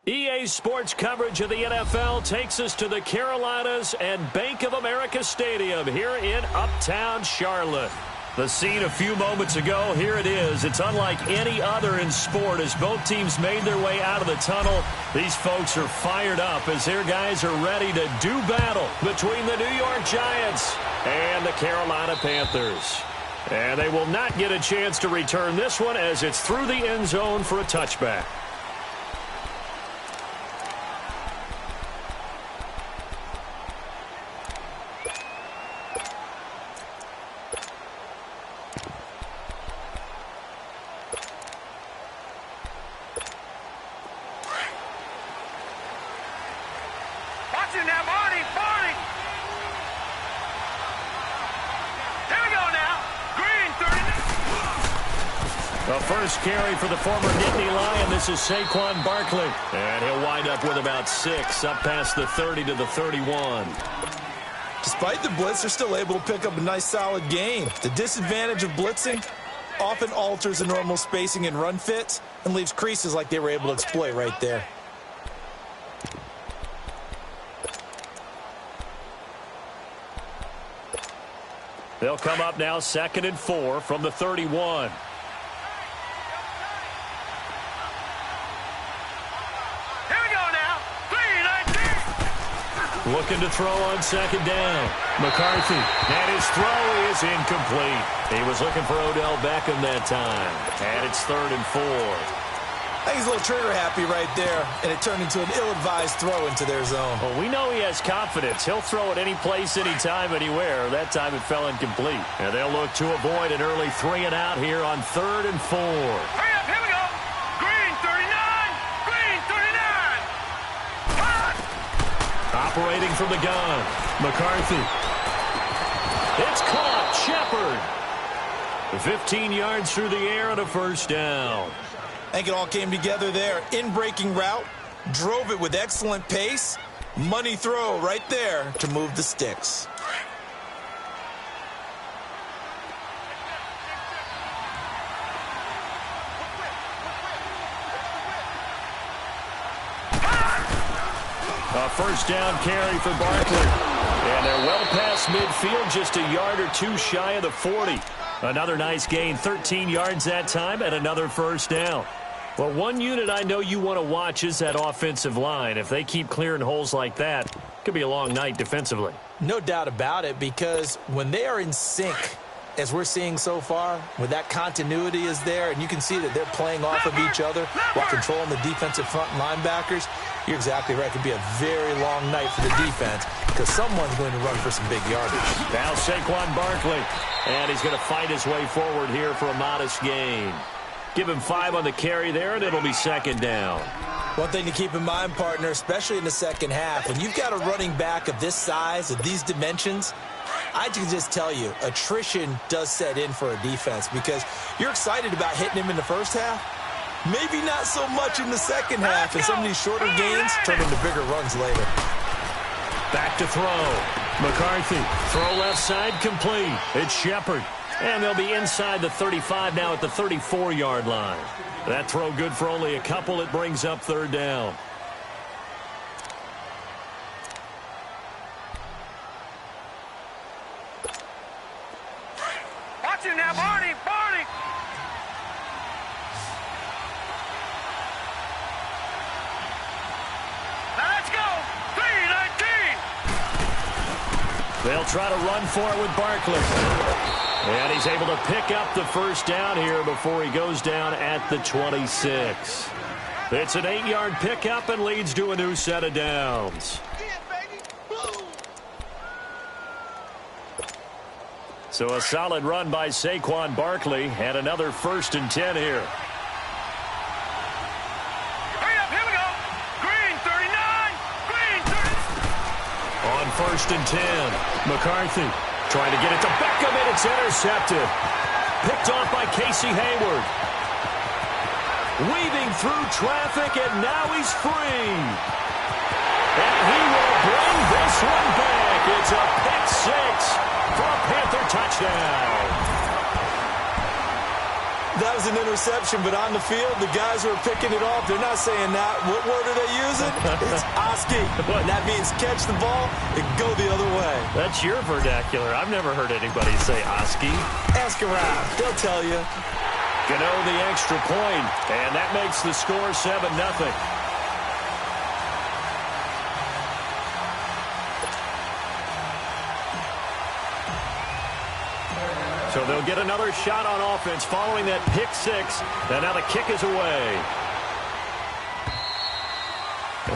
EA Sports coverage of the NFL takes us to the Carolinas and Bank of America Stadium here in Uptown Charlotte. The scene a few moments ago, here it is. It's unlike any other in sport as both teams made their way out of the tunnel. These folks are fired up as their guys are ready to do battle between the New York Giants and the Carolina Panthers. And they will not get a chance to return this one as it's through the end zone for a touchback. The first carry for the former Nittany Lion. This is Saquon Barkley. And he'll wind up with about 6, up past the 30 to the 31. Despite the blitz, they're still able to pick up a nice, solid gain. The disadvantage of blitzing often alters the normal spacing and run fits and leaves creases like they were able to exploit right there. They'll come up now 2nd and 4 from the 31. Looking to throw on 2nd down. McCarthy. And his throw is incomplete. He was looking for Odell Beckham that time. And it's 3rd and 4. I think he's a little trigger happy right there, and it turned into an ill-advised throw into their zone. Well, we know he has confidence. He'll throw it any place, anytime, anywhere. That time it fell incomplete. And they'll look to avoid an early 3 and out here on 3rd and 4. Hurry up, here we go. Green 39. Green 39. Operating from the gun. McCarthy. It's caught. Shepard. 15 yards through the air and a first down. I think it all came together there. In-breaking route. Drove it with excellent pace. Money throw right there to move the sticks. A first down carry for Barkley. And they're well past midfield, just a yard or 2 shy of the 40. Another nice gain, 13 yards that time, and another first down. Well, one unit I know you want to watch is that offensive line. If they keep clearing holes like that, it could be a long night defensively. No doubt about it, because when they are in sync, as we're seeing so far, when that continuity is there, and you can see that they're playing off of each other while controlling the defensive front linebackers, you're exactly right. It could be a very long night for the defense because someone's going to run for some big yardage. Now Saquon Barkley, and he's going to fight his way forward here for a modest gain. Give him 5 on the carry there, and it'll be 2nd down. One thing to keep in mind, partner, especially in the second half, when you've got a running back of this size, of these dimensions, I can just tell you, attrition does set in for a defense because you're excited about hitting him in the first half. Maybe not so much in the second half, and some of these shorter gains turn into bigger runs later. Back to throw. McCarthy. Throw left side complete. It's Shepard. And they'll be inside the 35 now at the 34-yard line. That throw good for only a couple. It brings up 3rd down. Watch it now, Barney. Barney. Now let's go. 3-19. They'll try to run for it with Barkley. And he's able to pick up the first down here before he goes down at the 26. It's an 8-yard pickup and leads to a new set of downs. So a solid run by Saquon Barkley and another 1st and 10 here. Hurry up, here we go. Green 39. Green 30. On 1st and 10, McCarthy. Trying to get it to Beckham, and it's intercepted. Picked off by Casey Hayward. Weaving through traffic, and now he's free. And he will bring this one back. It's a pick 6 for a Panther touchdown. That was an interception, but on the field, the guys who are picking it off, they're not saying that. What word are they using? It's Oski. And that means catch the ball and go the other way. That's your vernacular. I've never heard anybody say Oski. Ask around. They'll tell you. Gano the extra point, and that makes the score 7-0. So they'll get another shot on offense following that pick six. And now the kick is away.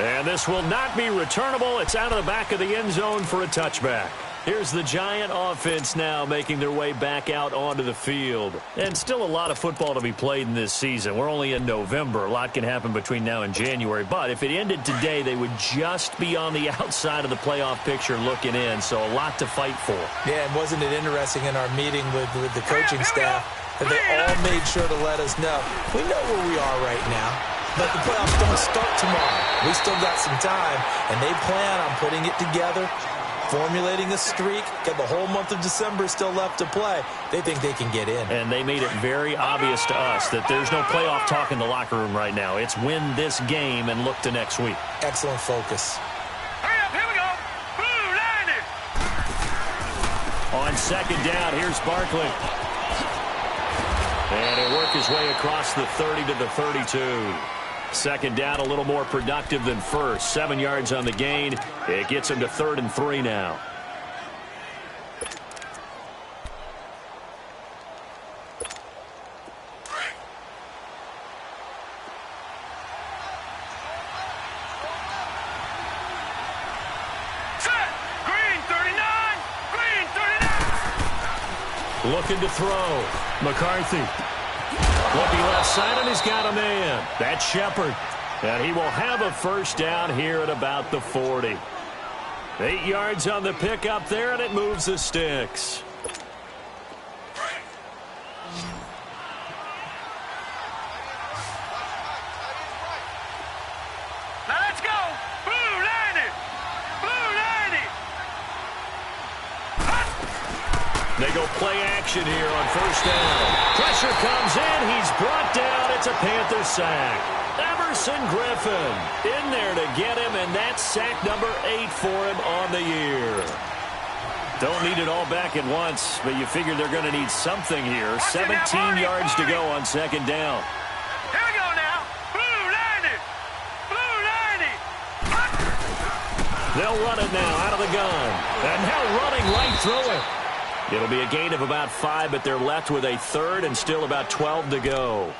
And this will not be returnable. It's out of the back of the end zone for a touchback. Here's the Giant offense now making their way back out onto the field. And still a lot of football to be played in this season. We're only in November. A lot can happen between now and January. But if it ended today, they would just be on the outside of the playoff picture looking in. So a lot to fight for. Yeah, and wasn't it interesting in our meeting with the coaching staff that they all made sure to let us know. We know where we are right now, but the playoffs don't start tomorrow. We still got some time, and they plan on putting it together, formulating a streak, got the whole month of December still left to play. They think they can get in. And they made it very obvious to us that there's no playoff talk in the locker room right now. It's win this game and look to next week. Excellent focus. Hurry up, here we go. Blue, 90. On second down, here's Barkley. And he'll work his way across the 30 to the 32. Second down, a little more productive than first. 7 yards on the gain. It gets him to 3rd and 3 now. Set. Green, 39. Green, 39. Looking to throw. McCarthy. Looking left side, and he's got a man. That's Shepard. And he will have a first down here at about the 40. 8 yards on the pickup there, and it moves the sticks. Now let's go. Blue, 90. Blue, 90. They go play action here on first down. Pressure comes in. He's brought down. It's a Panther sack. Everson Griffin in there to get him, and that's sack number 8 for him on the year. Don't need it all back at once, but you figure they're going to need something here. 17 yards to go on second down. Here we go now. Blue, 90. Blue, 90. They'll run it now out of the gun. And now running right through it. It'll be a gain of about 5, but they're left with a 3rd and still about 12 to go.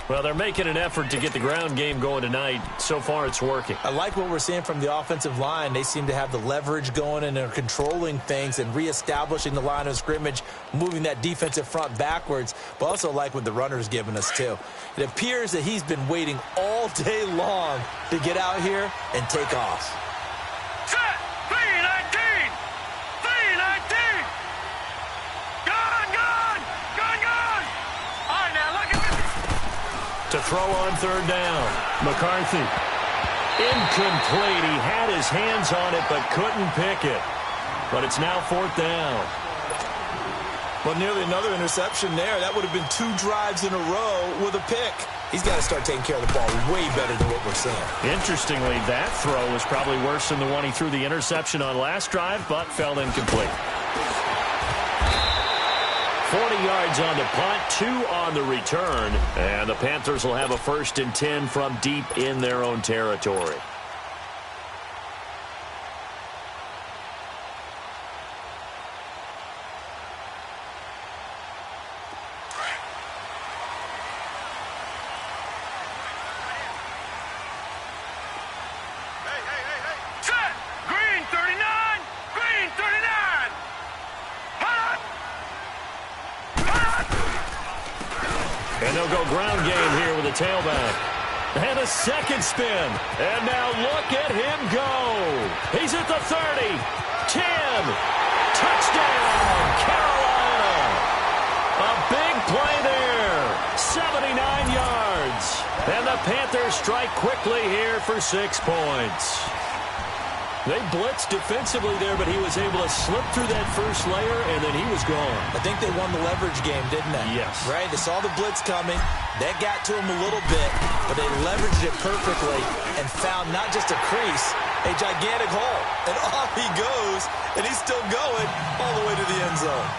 Well, they're making an effort to get the ground game going tonight. So far, it's working. I like what we're seeing from the offensive line. They seem to have the leverage going and are controlling things and reestablishing the line of scrimmage, moving that defensive front backwards, but also like what the runner's giving us, too. It appears that he's been waiting all day long to get out here and take off. Set. 319. 319. Gone, gone. Gone, gone. All right, now look at this. To throw on third down. McCarthy. Incomplete. He had his hands on it but couldn't pick it. But it's now 4th down. Well, nearly another interception there. That would have been 2 drives in a row with a pick. He's got to start taking care of the ball way better than what we're seeing. Interestingly, that throw was probably worse than the one he threw the interception on last drive, but fell incomplete. 40 yards on the punt, 2 on the return, and the Panthers will have a 1st and 10 from deep in their own territory. Set. Green, 39. Green, 39. Hut. And they'll go ground game here with a tailback. And a second spin. And now look at him go. He's at the 30. 10. Touchdown, Carolina. A big play there. 79 yards. And the Panthers strike quickly here for 6 points. They blitzed defensively there, but he was able to slip through that first layer, and then he was gone. I think they won the leverage game, didn't they? Yes. Right? They saw the blitz coming. That got to him a little bit, but they leveraged it perfectly and found not just a crease, a gigantic hole. And off he goes, and he's still going all the way to the end zone.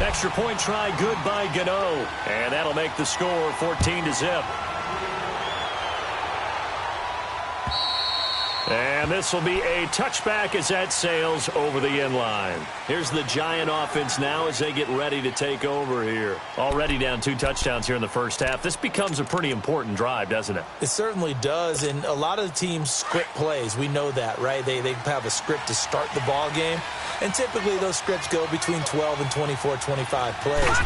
Extra point try, good by Gano. And that'll make the score 14-0. And this will be a touchback as that sails over the end line. Here's the Giant offense now as they get ready to take over here. Already down 2 touchdowns here in the first half. This becomes a pretty important drive, doesn't it? It certainly does, and a lot of the teams script plays. We know that, right? They have a script to start the ball game, and typically those scripts go between 12 and 24, 25 plays.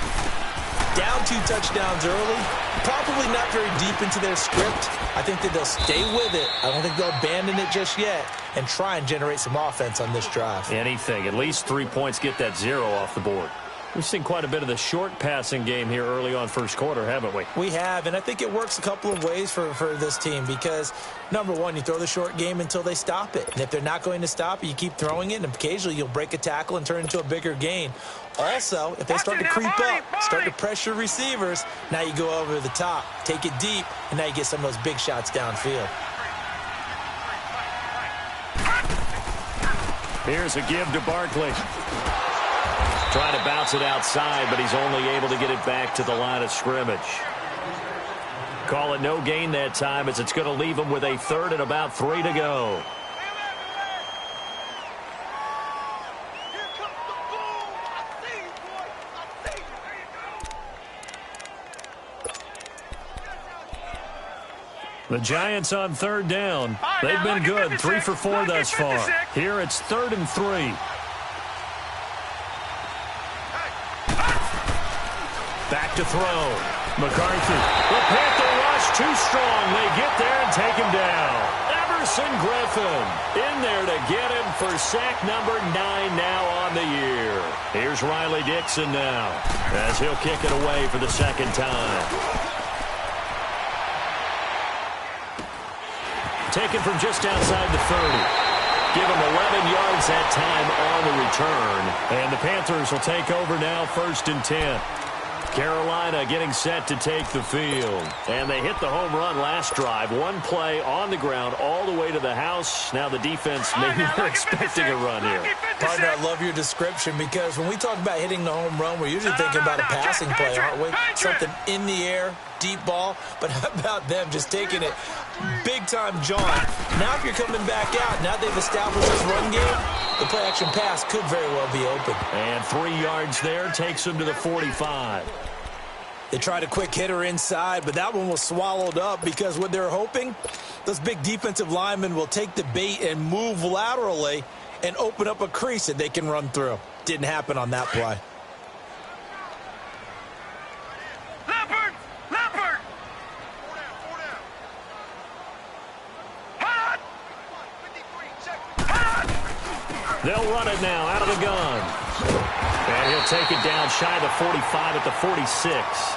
Down 2 touchdowns early, probably not very deep into their script. I think that they'll stay with it. I don't think they'll abandon it just yet and try and generate some offense on this drive. Anything. At least 3 points, get that 0 off the board. We've seen quite a bit of the short passing game here early on first quarter, haven't we? We have, and I think it works a couple of ways for this team because, number one, you throw the short game until they stop it. And if they're not going to stop it, you keep throwing it, and occasionally you'll break a tackle and turn into a bigger gain. Also, if they start to creep up, start to pressure receivers, now you go over the top, take it deep, and now you get some of those big shots downfield. Here's a give to Barkley. Trying to bounce it outside, but he's only able to get it back to the line of scrimmage. Call it no gain that time as it's going to leave him with a 3rd and about 3 to go. The Giants on 3rd down. They've been good, 3 for 4 thus far. Here it's 3rd and 3. Back to throw. McCarthy. The Panther rush too strong. They get there and take him down. Everson Griffin in there to get him for sack number 9 now on the year. Here's Riley Dixon now as he'll kick it away for the 2nd time. Taken from just outside the 30. Give him 11 yards that time on the return. And the Panthers will take over now 1st and 10. Carolina getting set to take the field. And they hit the home run last drive. 1 play on the ground all the way to the house. Now the defense maybe they're expecting a run here. Partner, I love your description because when we talk about hitting the home run, we're usually thinking about a passing play, aren't we? Something in the air, deep ball. But how about them just taking it big-time jaunt? Now if you're coming back out, now they've established this run game, the play-action pass could very well be open. And 3 yards there takes them to the 45. They tried a quick hitter inside, but that one was swallowed up because what they're hoping, those big defensive linemen will take the bait and move laterally and open up a crease that they can run through. Didn't happen on that play. Leopard! Leopard! Hot! Hot! They'll run it now out of the gun. And he'll take it down shy of the 45 at the 46.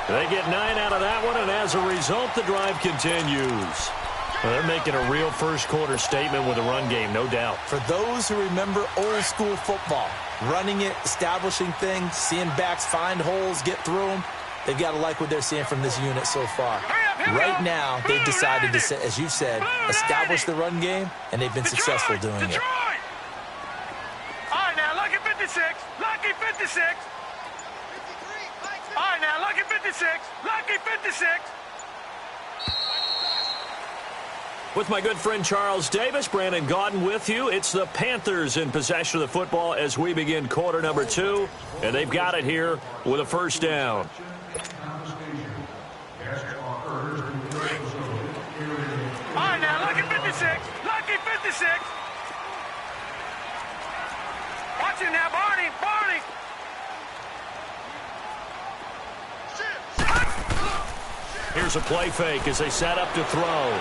They get 9 out of that one, and as a result, the drive continues. Well, they're making a real first-quarter statement with a run game, no doubt. For those who remember old-school football, running it, establishing things, seeing backs find holes, get through them, they've got to like what they're seeing from this unit so far. Right now, they've decided to, as you said, establish the run game, and they've been successful doing it. All right, now, lucky 56. Lucky 56. All right, now, lucky 56. Lucky 56. With my good friend Charles Davis, Brandon Gaudin with you. It's the Panthers in possession of the football as we begin quarter number 2. And they've got it here with a 1st down. All right, now, lucky 56. Lucky 56. Watch it now, Barney. Barney. Here's a play fake as they set up to throw.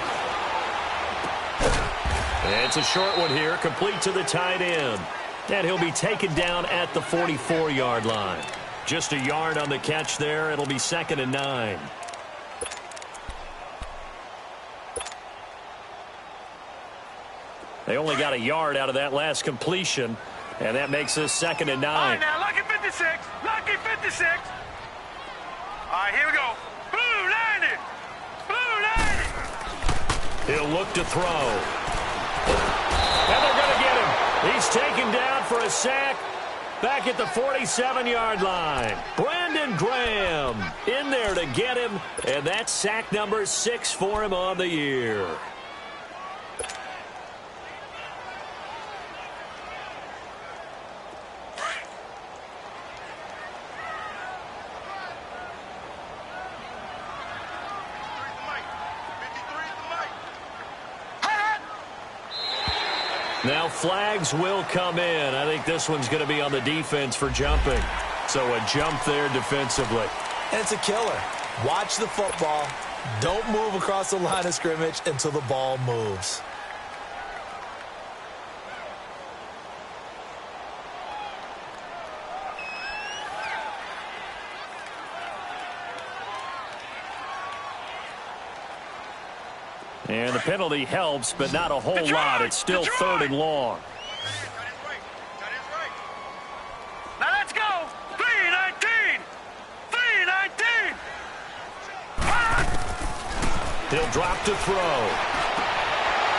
It's a short one here, complete to the tight end. And he'll be taken down at the 44-yard line. Just a yard on the catch there. It'll be 2nd and 9. They only got a yard out of that last completion, and that makes this 2nd and 9. All right, now, lucky 56. Lucky 56. All right, here we go. Blue 90. Blue 90. He'll look to throw. And they're going to get him. He's taken down for a sack back at the 47-yard line. Brandon Graham in there to get him, and that's sack number 6 for him on the year. Now flags will come in. I think this one's going to be on the defense for jumping. So a jump there defensively. And it's a killer. Watch the football. Don't move across the line of scrimmage until the ball moves. And the penalty helps, but not a whole lot. It's still 3rd and long. Now let's go. 3-19. 3-19. He'll drop to throw.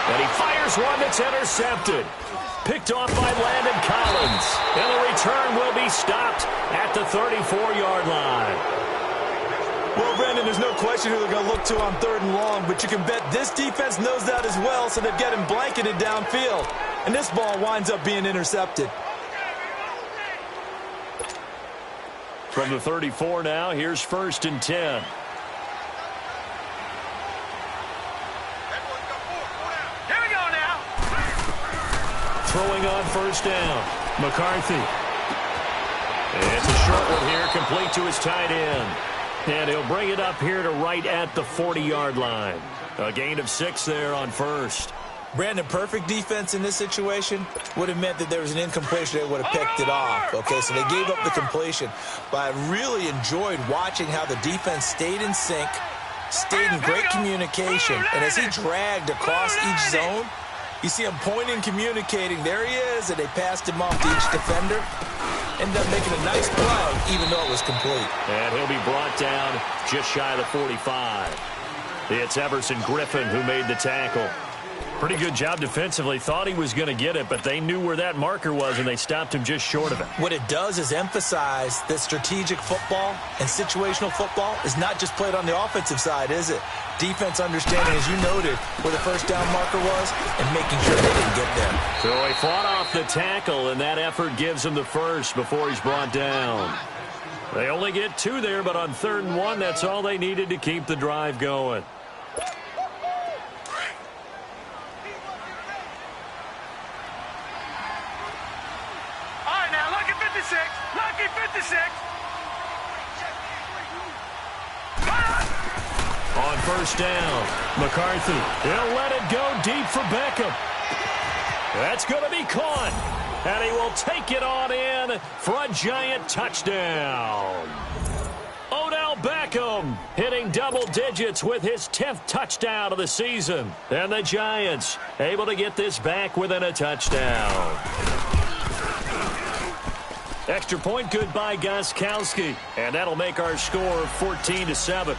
And he fires one that's intercepted. Picked off by Landon Collins. And the return will be stopped at the 34-yard line. Well, Brandon, there's no question who they're going to look to on 3rd and long, but you can bet this defense knows that as well, so they've got him blanketed downfield. And this ball winds up being intercepted. From the 34 now, here's 1st and 10. Here we go now. Throwing on 1st down. McCarthy. It's a short one here, complete to his tight end. And he'll bring it up here to right at the 40-yard line. A gain of 6 there on 1st. Brandon, perfect defense in this situation would have meant that there was an incompletion. They would have picked it off. Okay, so they gave up the completion. But I really enjoyed watching how the defense stayed in sync, stayed in great communication. And as he dragged across each zone, you see him pointing, communicating. There he is, and they passed him off to each defender. Ended up making a nice play, even though it was complete. And he'll be brought down just shy of the 45. It's Everson Griffin who made the tackle. Pretty good job defensively. Thought he was going to get it, but they knew where that marker was, and they stopped him just short of it. What it does is emphasize that strategic football and situational football is not just played on the offensive side, is it? Defense understanding, as you noted, where the 1st down marker was and making sure they didn't get there. So he fought off the tackle, and that effort gives him the 1st before he's brought down. They only get 2 there, but on 3rd and 1, that's all they needed to keep the drive going. Lucky 56. On 1st down, McCarthy. He'll let it go deep for Beckham. That's going to be caught. And he will take it on in for a giant touchdown. Odell Beckham hitting double digits with his 10th touchdown of the season. And the Giants able to get this back within a touchdown. Extra point good by Gostkowski. And that'll make our score 14-7.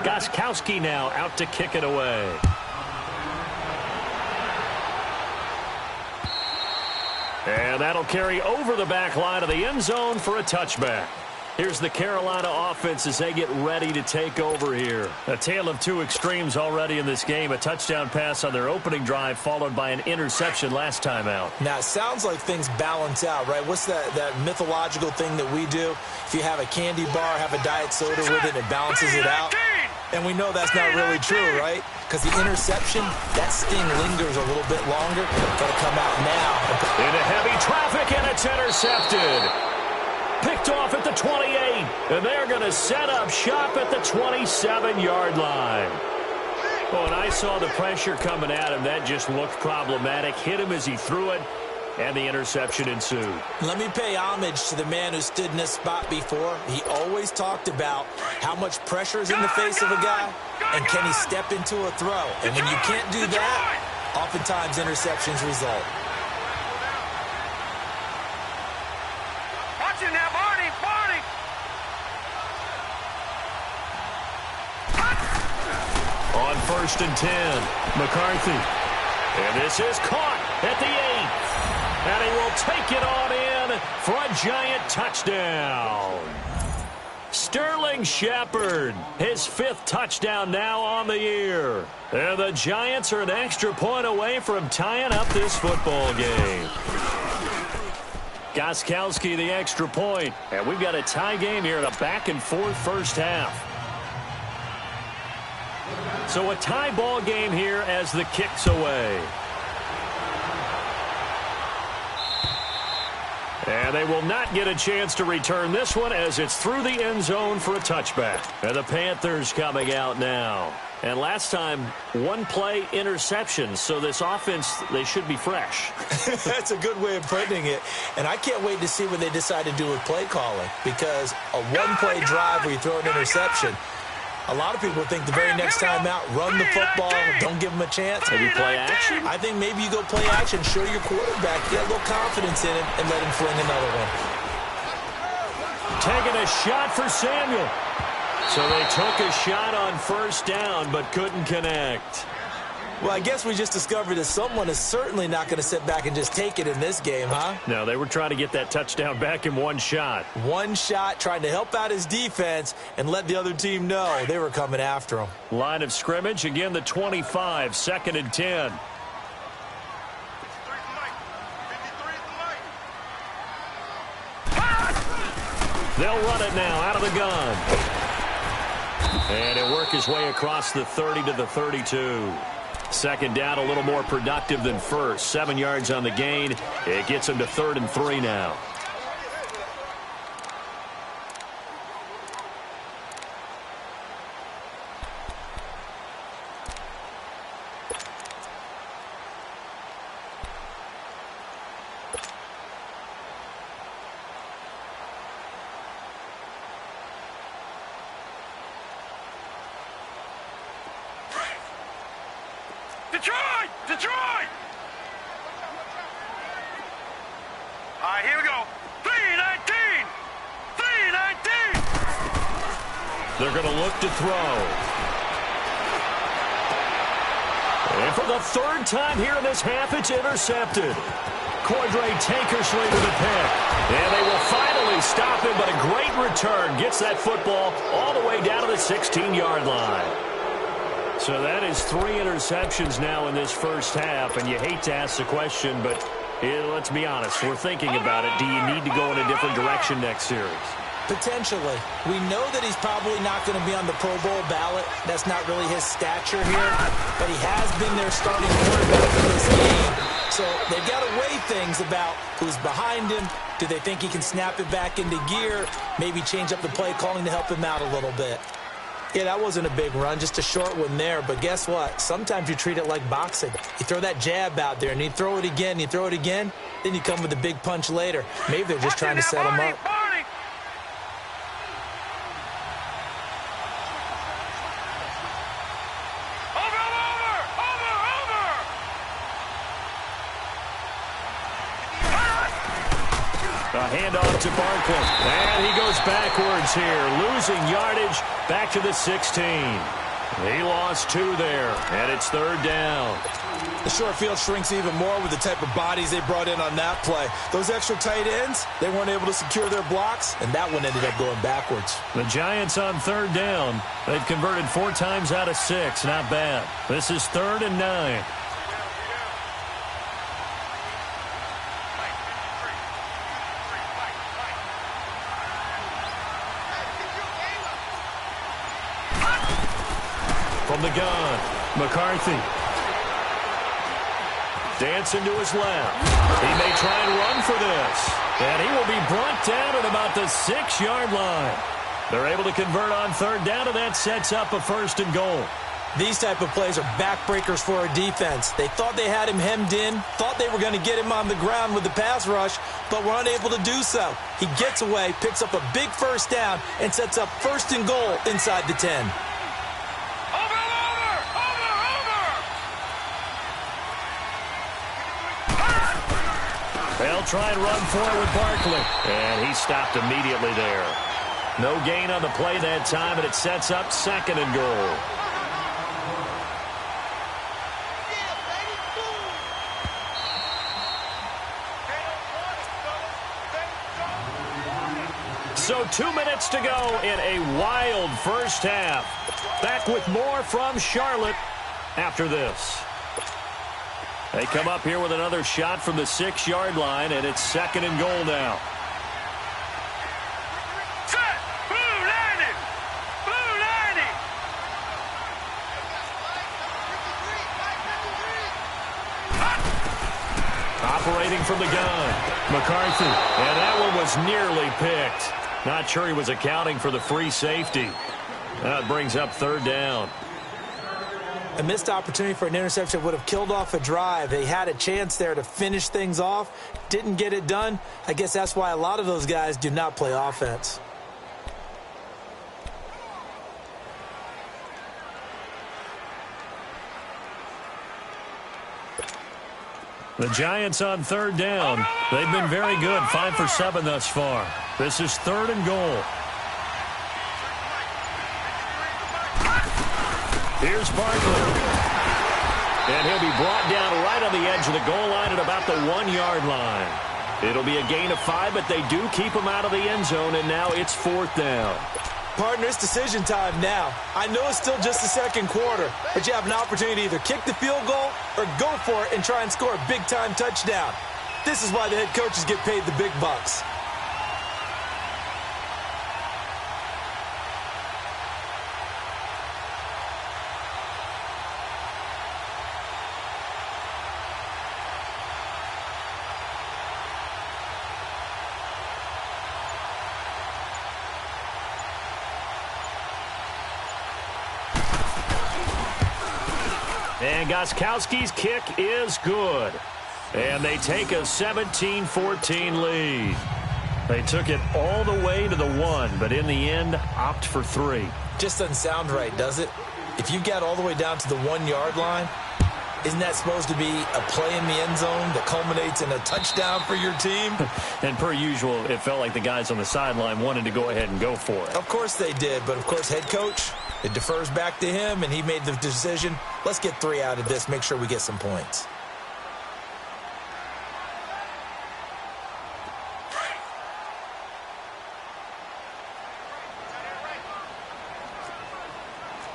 Gostkowski now out to kick it away. And that'll carry over the back line of the end zone for a touchback. Here's the Carolina offense as they get ready to take over here. A tale of 2 extremes already in this game. A touchdown pass on their opening drive followed by an interception last time out. Now, it sounds like things balance out, right? What's that mythological thing that we do? If you have a candy bar, have a diet soda with it, it balances it out. And we know that's not really true, right? Because the interception, that sting lingers a little bit longer. Got to come out now. Into heavy traffic, and it's intercepted. Picked off at the 28, and they're going to set up shop at the 27-yard line. Well, and I saw the pressure coming at him. That just looked problematic. Hit him as he threw it. and the interception ensued. Let me pay homage to the man who stood in this spot before. He always talked about how much pressure is in the face of a guy, and can he step into a throw. And when you can't do that, oftentimes interceptions result. Watch it now, Barney! Barney! On 1st and 10, McCarthy. And this is caught at the 8th. And he will take it on in for a Giant touchdown. Sterling Shepard, his 5th touchdown now on the year. And the Giants are an extra point away from tying up this football game. Gostkowski the extra point. And we've got a tie game here in a back-and-forth first half. So a tie ball game here as the kick's away. And they will not get a chance to return this one as it's through the end zone for a touchback. And the Panthers coming out now. And last time, one play interception. So this offense, they should be fresh. That's a good way of putting it. And I can't wait to see what they decide to do with play calling. Because a one-play drive where you throw an interception, a lot of people think the very next time out, run the football, don't give them a chance. Maybe play action? I think maybe you go play action, show your quarterback, get a little confidence in him, and let him fling another one. Taking a shot for Samuel. So they took a shot on 1st down, but couldn't connect. Well, I guess we just discovered that someone is certainly not going to sit back and just take it in this game, huh? No, they were trying to get that touchdown back in one shot. One shot, trying to help out his defense and let the other team know they were coming after him. Line of scrimmage, again the 25, 2nd and 10. They'll run it now out of the gun. And he'll work his way across the 30 to the 32. 2nd down, a little more productive than 1st. 7 yards on the gain. It gets him to 3rd and 3 now. Detroit! Detroit! All right, here we go. 3-19! 3-19! They're going to look to throw. And for the 3rd time here in this half, it's intercepted. Cordray Tankersley with a pick. And they will finally stop him, but a great return gets that football all the way down to the 16-yard line. So that is 3 interceptions now in this first half, and you hate to ask the question, but let's be honest, we're thinking about it. Do you need to go in a different direction next series? Potentially. We know that he's probably not going to be on the Pro Bowl ballot. That's not really his stature here, but he has been their starting quarterback in this game. So they've got to weigh things about who's behind him. Do they think he can snap it back into gear? Maybe change up the play calling to help him out a little bit. Yeah, that wasn't a big run, just a short one there. But guess what? Sometimes you treat it like boxing. You throw that jab out there, and you throw it again, you throw it again, then you come with a big punch later. Maybe they're just trying to set him up. A handoff to Barkley. And he goes backwards here, losing yardage back to the 16. He lost 2 there, and it's 3rd down. The short field shrinks even more with the type of bodies they brought in on that play. Those extra tight ends, they weren't able to secure their blocks, and that one ended up going backwards. The Giants on 3rd down. They've converted 4 times out of 6. Not bad. This is 3rd and 9. From the gun, McCarthy. Dancing to his left. He may try and run for this. And he will be brought down at about the 6-yard line. They're able to convert on 3rd down, and that sets up a 1st and goal. These type of plays are backbreakers for a defense. They thought they had him hemmed in, thought they were going to get him on the ground with the pass rush, but were unable to do so. He gets away, picks up a big first down, and sets up 1st and goal inside the 10. They'll try and run for it with Barkley. And he stopped immediately there. No gain on the play that time, and it sets up 2nd and goal. So 2 minutes to go in a wild first half. Back with more from Charlotte after this. They come up here with another shot from the 6-yard line, and it's 2nd and goal now. Set! Blue landing! Blue landing! Operating from the gun, McCarthy. And that one was nearly picked. Not sure he was accounting for the free safety. That brings up 3rd down. A missed opportunity for an interception would have killed off a drive. They had a chance there to finish things off. Didn't get it done. I guess that's why a lot of those guys do not play offense. The Giants on 3rd down. They've been very good, 5 for 7 thus far. This is 3rd and goal. Here's Barkley. And he'll be brought down right on the edge of the goal line at about the 1-yard line. It'll be a gain of 5, but they do keep him out of the end zone, and now it's 4th down. Partner, it's decision time now. I know it's still just the 2nd quarter, but you have an opportunity to either kick the field goal or go for it and try and score a big-time touchdown. This is why the head coaches get paid the big bucks. And Gostkowski's kick is good. And they take a 17-14 lead. They took it all the way to the 1, but in the end, opt for 3. Just doesn't sound right, does it? If you got all the way down to the 1-yard line, isn't that supposed to be a play in the end zone that culminates in a touchdown for your team? And per usual, it felt like the guys on the sideline wanted to go ahead and go for it. Of course they did, but of course head coach, it defers back to him, and he made the decision. Let's get 3 out of this, make sure we get some points.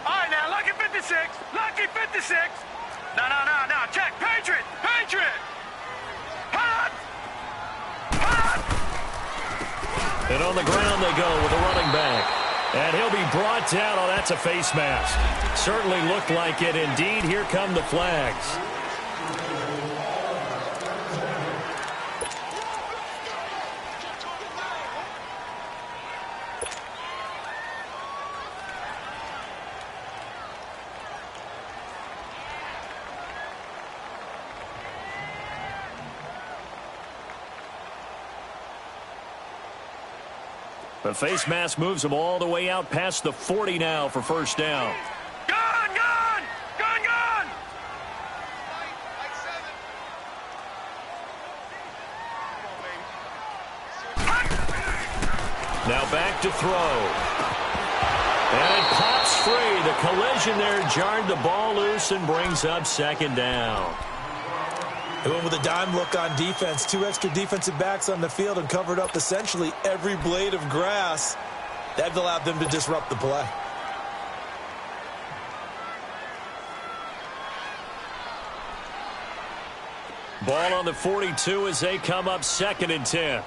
All right, now, lucky 56. Lucky 56. No, check. Patriot. Hot. And on the ground they go with a running back. And he'll be brought down. Oh, that's a face mask. Certainly looked like it. Indeed, here come the flags. The face mask moves him all the way out past the 40 now for 1st down. Gun! Now back to throw. And it pops free. The collision there jarred the ball loose and brings up 2nd down. They went with a dime look on defense. 2 extra defensive backs on the field and covered up essentially every blade of grass. That allowed them to disrupt the play. Ball on the 42 as they come up 2nd and 10.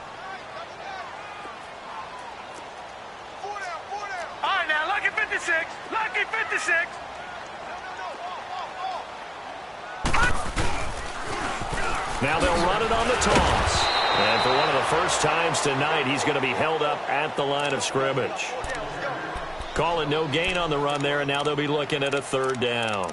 All right, now, lucky 56. Lucky 56. Now they'll run it on the toss. And for one of the first times tonight, he's going to be held up at the line of scrimmage. Call it no gain on the run there, and now they'll be looking at a third down.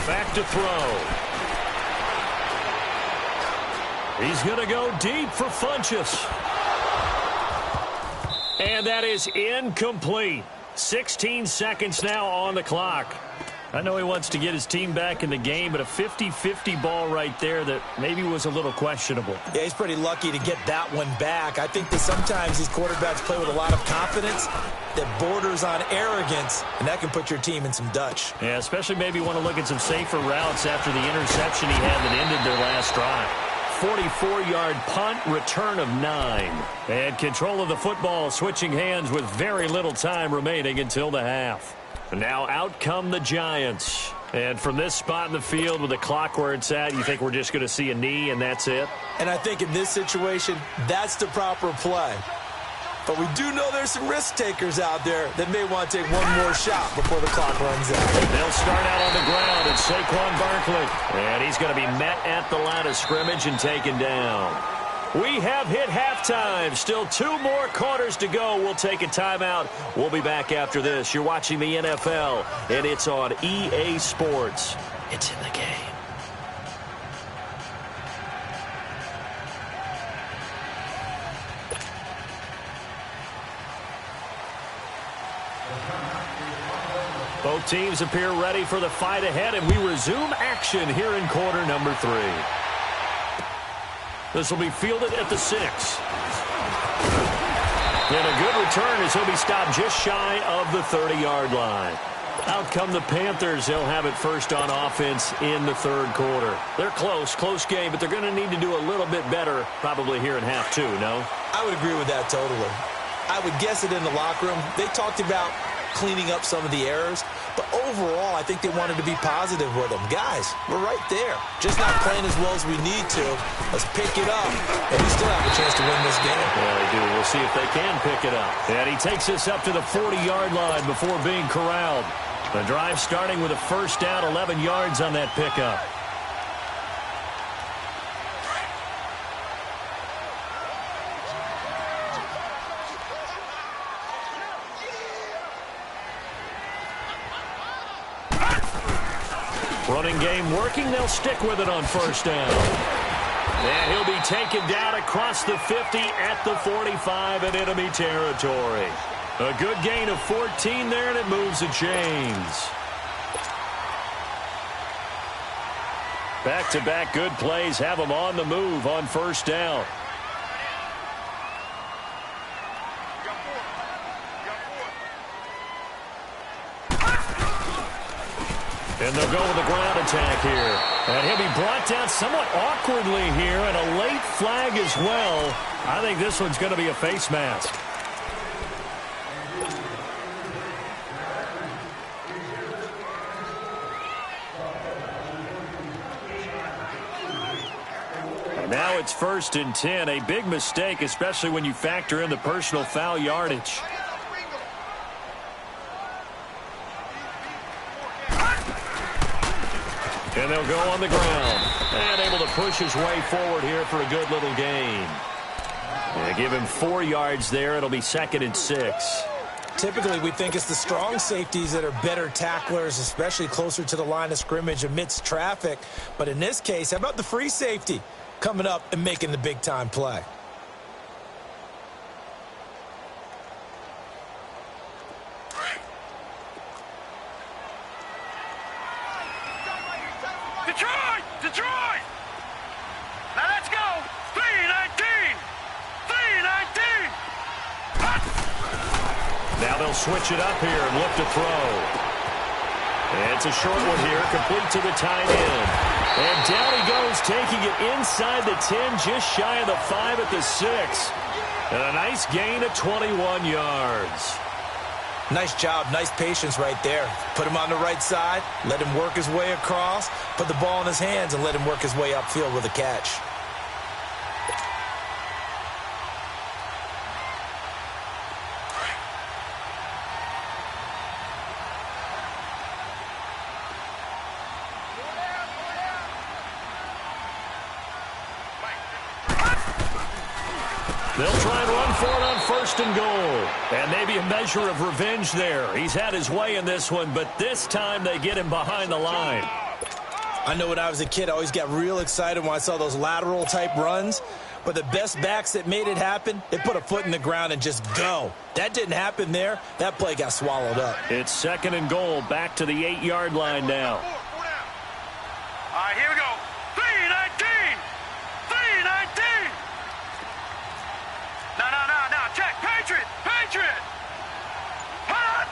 Back to throw. He's going to go deep for Funchess. And that is incomplete. 16 seconds now on the clock. I know he wants to get his team back in the game, but a 50-50 ball right there that maybe was a little questionable. Yeah, he's pretty lucky to get that one back. I think that sometimes these quarterbacks play with a lot of confidence that borders on arrogance, and that can put your team in some Dutch. Yeah, especially maybe want to look at some safer routes after the interception he had that ended their last drive. 44-yard punt, return of 9. And control of the football switching hands with very little time remaining until the half. Now out come the Giants. And from this spot in the field with the clock where it's at, you think we're just going to see a knee and that's it? And I think in this situation, that's the proper play. But we do know there's some risk takers out there that may want to take one more shot before the clock runs out. They'll start out on the ground at Saquon Barkley. And he's going to be met at the line of scrimmage and taken down. We have hit halftime. Still 2 more quarters to go. We'll take a timeout. We'll be back after this. You're watching the NFL, and it's on EA Sports. It's in the game. Both teams appear ready for the fight ahead, and we resume action here in quarter number 3. This will be fielded at the 6. And a good return as he'll be stopped just shy of the 30-yard line. Out come the Panthers. They'll have it first on offense in the third quarter. They're close game, but they're going to need to do a little bit better probably here in half 2, no? I would agree with that totally. I would guess it in the locker room. They talked about cleaning up some of the errors, but overall, I think they wanted to be positive with them. Guys, we're right there. Just not playing as well as we need to. Let's pick it up, and we still have a chance to win this game. Yeah, they do. We'll see if they can pick it up. And he takes us up to the 40-yard line before being corralled. The drive starting with a first down, 11 yards on that pickup. Running game working. They'll stick with it on first down. And he'll be taken down across the 50 at the 45 in enemy territory. A good gain of 14 there, and it moves the chains. Back-to-back good plays have them on the move on first down. And they'll go with the ground attack here. And he'll be brought down somewhat awkwardly here, and a late flag as well. I think this one's going to be a face mask. And now it's 1st and 10. A big mistake, especially when you factor in the personal foul yardage. And they'll go on the ground. And able to push his way forward here for a good little gain. And give him 4 yards there. It'll be 2nd and 6. Typically, we think it's the strong safeties that are better tacklers, especially closer to the line of scrimmage amidst traffic. But in this case, how about the free safety coming up and making the big-time play? Detroit! Now let's go! 3-19! 3-19! Now they'll switch it up here and look to throw. It's a short one here, complete to the tight end. And down he goes, taking it inside the 10, just shy of the 5 at the 6. And a nice gain of 21 yards. Nice job, nice patience right there. Put him on the right side, let him work his way across, put the ball in his hands, and let him work his way upfield with a catch. They'll try and run for it on 1st and goal. And maybe a measure of revenge there. He's had his way in this one, but this time they get him behind the line. I know when I was a kid, I always got real excited when I saw those lateral type runs. But the best backs that made it happen, they put a foot in the ground and just go. That didn't happen there. That play got swallowed up. It's 2nd and goal, back to the 8-yard line now. All right, here we go. 3-19. 3-19. No. Check. Patriot. Hot.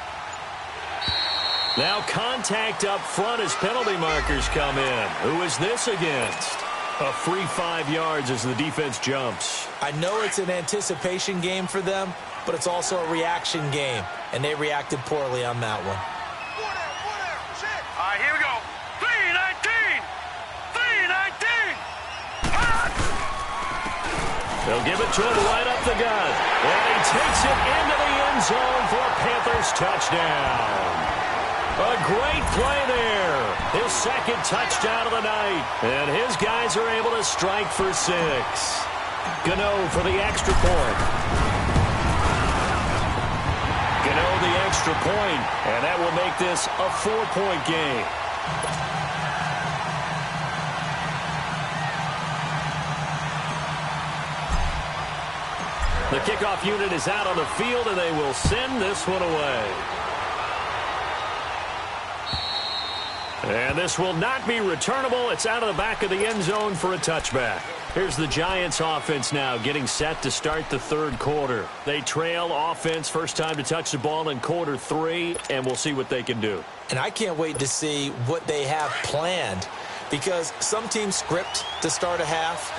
Now contact up front as penalty markers come in. Who is this against? A free 5 yards as the defense jumps. I know it's an anticipation game for them, but it's also a reaction game, and they reacted poorly on that one. All right, here we go. 3-19. They'll give it to him right up the gut. And he takes it into the end zone for a Panthers touchdown. A great play there. His 2nd touchdown of the night. And his guys are able to strike for 6. Gano for the extra point. Gano the extra point. And that will make this a 4-point game. The kickoff unit is out on the field, and they will send this one away. And this will not be returnable. It's out of the back of the end zone for a touchback. Here's the Giants offense now getting set to start the 3rd quarter. They trail offense, first time to touch the ball in quarter 3, and we'll see what they can do. And I can't wait to see what they have planned, because some teams script to start a half.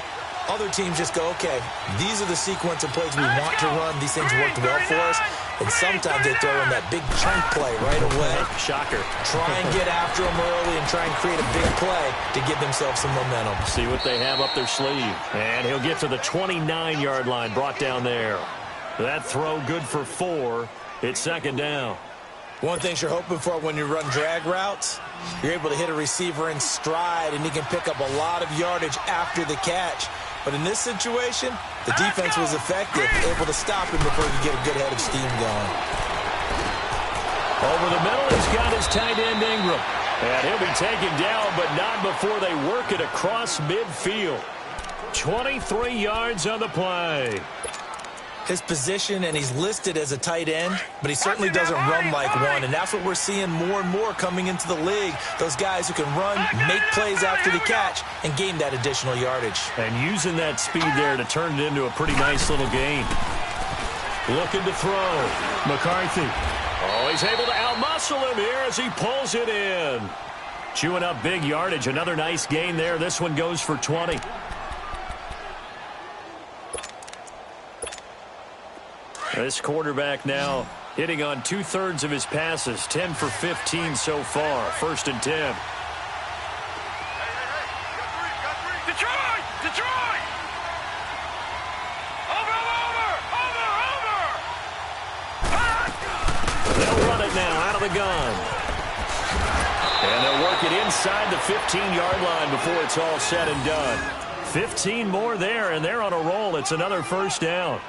Other teams just go, okay, these are the sequence of plays we want to run. These things worked well for us. And sometimes they throw in that big chunk play right away. Shocker. Try and get after them early and try and create a big play to give themselves some momentum. See what they have up their sleeve. And he'll get to the 29-yard line, brought down there. That throw good for 4. It's 2nd down. One thing you're hoping for when you run drag routes, you're able to hit a receiver in stride, and he can pick up a lot of yardage after the catch. But in this situation, the defense was effective, able to stop him before he could get a good head of steam going. Over the middle, he's got his tight end Ingram. And he'll be taken down, but not before they work it across midfield. 23 yards on the play. His position, and he's listed as a tight end, but he certainly doesn't run like one, and that's what we're seeing more and more coming into the league. Those guys who can run, make plays after the catch, and gain that additional yardage. And using that speed there to turn it into a pretty nice little game. Looking to throw. McCarthy. Oh, he's able to outmuscle him here as he pulls it in. Chewing up big yardage. Another nice gain there. This one goes for 20. This quarterback now hitting on 2/3 of his passes, 10 for 15 so far. 1st and 10. Detroit! Over! They'll run it now out of the gun. And they'll work it inside the 15-yard line before it's all said and done. 15 more there, and they're on a roll. It's another 1st down.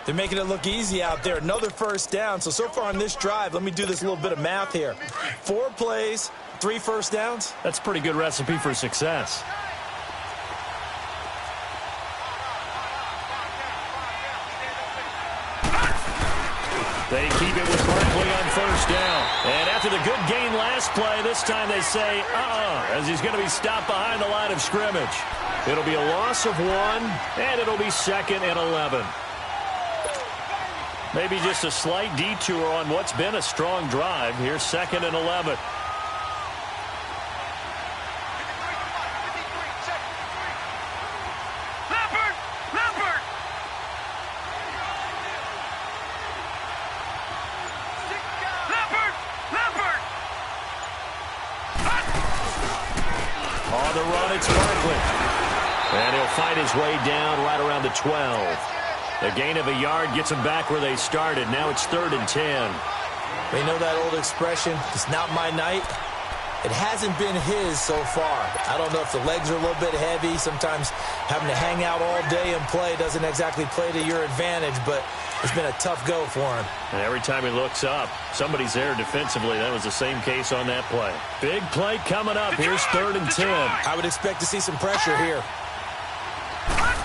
They're making it look easy out there. Another 1st down. So far on this drive, let me do this little bit of math here. 4 plays, 3 first downs. That's a pretty good recipe for success. They keep it with Barkley on 1st down. And after the good gain last play, this time they say, as he's going to be stopped behind the line of scrimmage. It'll be a loss of 1, and it'll be 2nd and 11. Maybe just a slight detour on what's been a strong drive. Here's 2nd and 11. fight his way down right around the 12. The gain of a yard gets them back where they started. Now it's 3rd and 10. They know that old expression, it's not my night. It hasn't been his so far. I don't know if the legs are a little bit heavy. Sometimes having to hang out all day and play doesn't exactly play to your advantage, but it's been a tough go for him. And every time he looks up, somebody's there defensively. That was the same case on that play. Big play coming up. Here's 3rd and 10. I would expect to see some pressure here.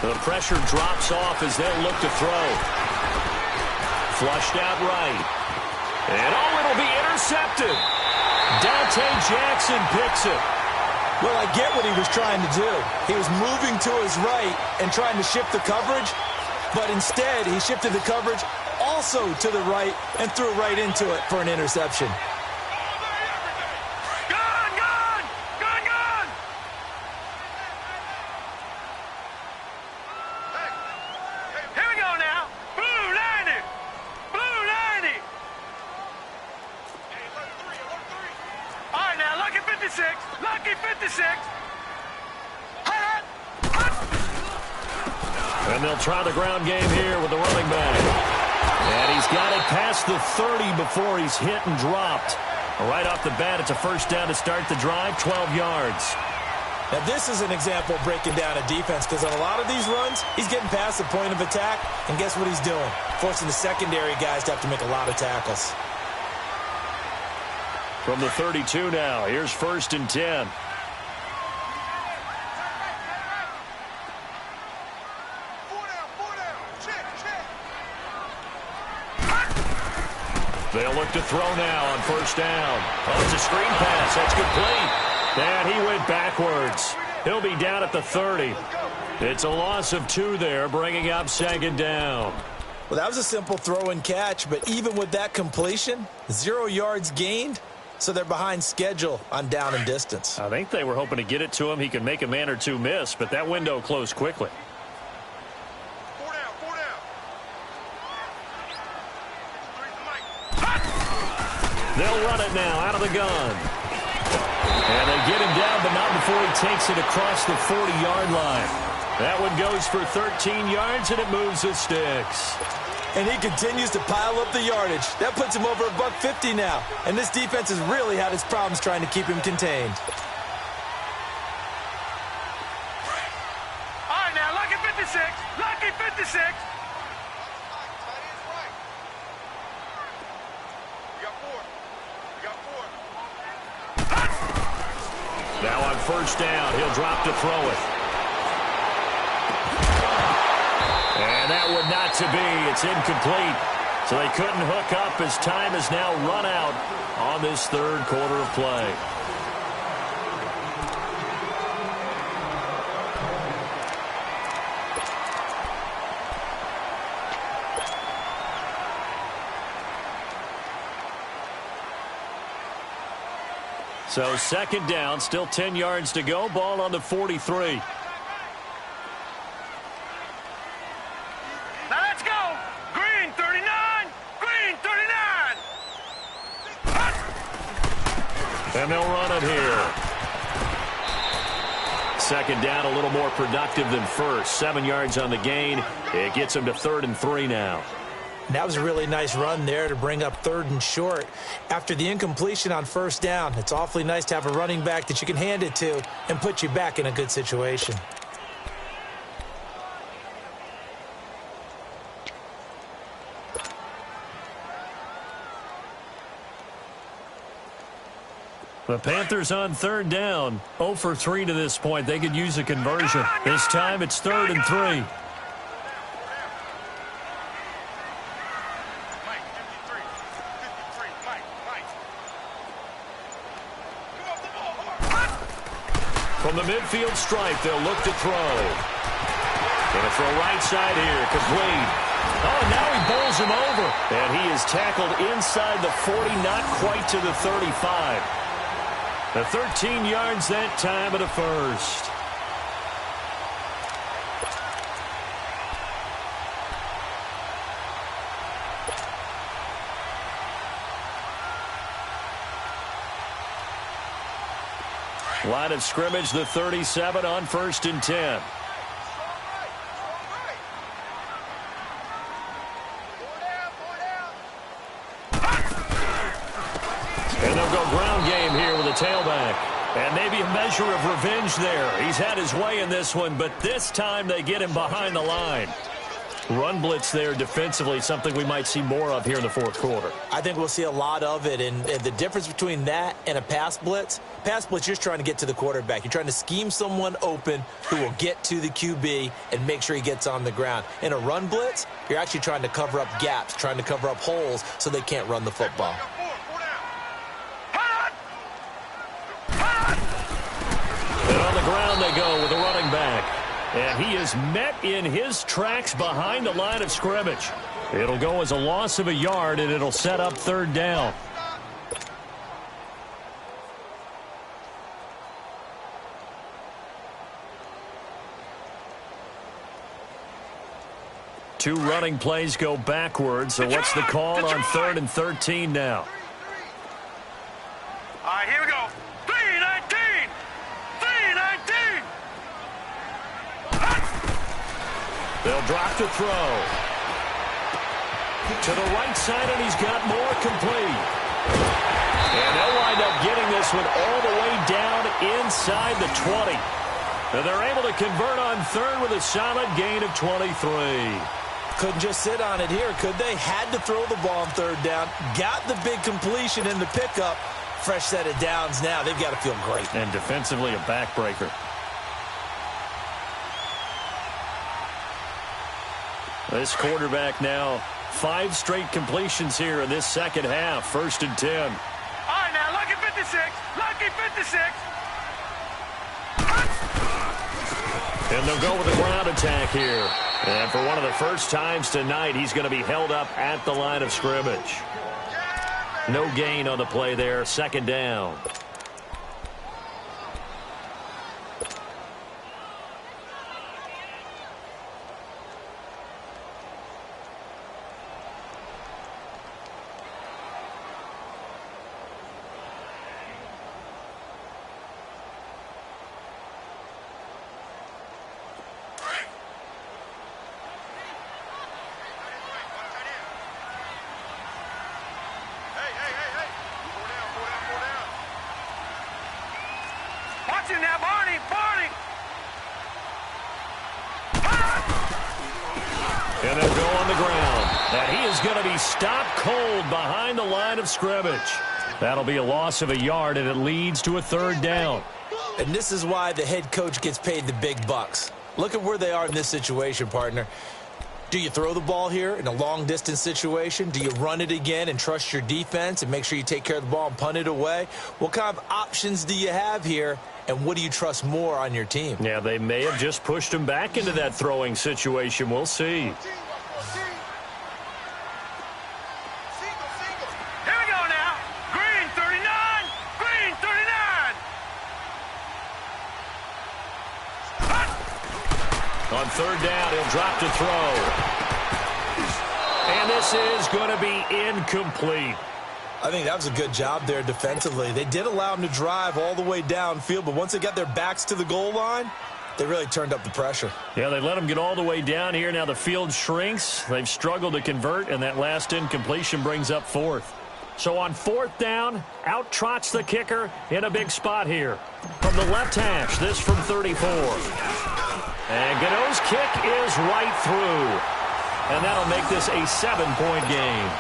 The pressure drops off as they'll look to throw. Flushed out right. And it'll be intercepted. Dante Jackson picks it. Well, I get what he was trying to do. He was moving to his right and trying to shift the coverage, but instead he shifted the coverage also to the right and threw right into it for an interception. Lucky 56. And they'll try the ground game here with the running back. And he's got it past the 30 before he's hit and dropped. Right off the bat, it's a first down to start the drive, 12 yards. Now, this is an example of breaking down a defense because on a lot of these runs, he's getting past the point of attack, and guess what he's doing? Forcing the secondary guys to have to make a lot of tackles. From the 32 now, here's 1st and 10. They'll look to throw now on 1st down. Oh, it's a screen pass. That's complete. And he went backwards. He'll be down at the 30. It's a loss of 2 there, bringing up 2nd down. Well, that was a simple throw and catch, but even with that completion, 0 yards gained. So they're behind schedule on down and distance. I think they were hoping to get it to him. He could make a man or two miss, but that window closed quickly. 4 down, 4 down. They'll run it now out of the gun. And they get him down, but not before he takes it across the 40-yard line. That one goes for 13 yards, and it moves the sticks. And he continues to pile up the yardage. That puts him over $150 now. And this defense has really had its problems trying to keep him contained. All right, now, lucky 56. Lucky 56. We got 4. We got 4. Now on 1st down, he'll drop to throw it. And that would not to be. It's incomplete. So they couldn't hook up as time is now run out on this 3rd quarter of play. So 2nd down, still 10 yards to go. Ball on the 43. And they'll run it here. 2nd down, a little more productive than 1st. 7 yards on the gain. It gets them to 3rd and 3 now. And that was a really nice run there to bring up 3rd and short. After the incompletion on 1st down, it's awfully nice to have a running back that you can hand it to and put you back in a good situation. The Panthers on 3rd down. 0 for 3 to this point. They could use a conversion. This time it's 3rd and 3. From the midfield stripe, they'll look to throw. Going to throw right side here. Complete. Oh, and now he bowls him over. And he is tackled inside the 40, not quite to the 35. The 13 yards that time at a 1st. Line of scrimmage, the 37 on 1st and 10. they'll go ground game here with a tailback. And maybe a measure of revenge there. He's had his way in this one, but this time they get him behind the line. Run blitz there defensively, something we might see more of here in the fourth quarter. I think we'll see a lot of it, and the difference between that and a pass blitz, you're just trying to get to the quarterback. You're trying to scheme someone open who will get to the QB and make sure he gets on the ground. In a run blitz, you're actually trying to cover up gaps, trying to cover up holes so they can't run the football. And on the ground they go with the running back. And he is met in his tracks behind the line of scrimmage. It'll go as a loss of a yard, and it'll set up third down. Two running plays go backwards, so what's the call on 3rd and 13 now? All right, here we go. 3-19. 3-19. They'll drop to throw. To the right side, and he's got more complete. And they'll wind up getting this one all the way down inside the 20. And they're able to convert on 3rd with a solid gain of 23. Couldn't just sit on it here, could they? Had to throw the ball on 3rd down. Got the big completion in the pickup. Fresh set of downs now. They've got to feel great. And defensively, a backbreaker. This quarterback now 5 straight completions here in this second half. 1st and 10. All right, now, lucky 56. Lucky 56. And they'll go with a ground attack here. And for one of the first times tonight, he's going to be held up at the line of scrimmage. No gain on the play there. 2nd down. Now, Barney. And they'll go on the ground. And he is going to be stopped cold behind the line of scrimmage. That'll be a loss of a yard, and it leads to a 3rd down. And this is why the head coach gets paid the big bucks. Look at where they are in this situation, partner. Do you throw the ball here in a long-distance situation? Do you run it again and trust your defense and make sure you take care of the ball and punt it away? What kind of options do you have here, and what do you trust more on your team? Yeah, they may have just pushed him back into that throwing situation. We'll see. Here we go now. Green 39. Green 39. On 3rd down, he'll drop to throw. And this is going to be incomplete. I think that was a good job there defensively. They did allow them to drive all the way downfield, but once they got their backs to the goal line, they really turned up the pressure. Yeah, they let them get all the way down here. Now the field shrinks. They've struggled to convert, and that last incompletion brings up 4th. So on 4th down, out trots the kicker in a big spot here. From the left hash, this from 34. And Gano's kick is right through. And that'll make this a 7-point game.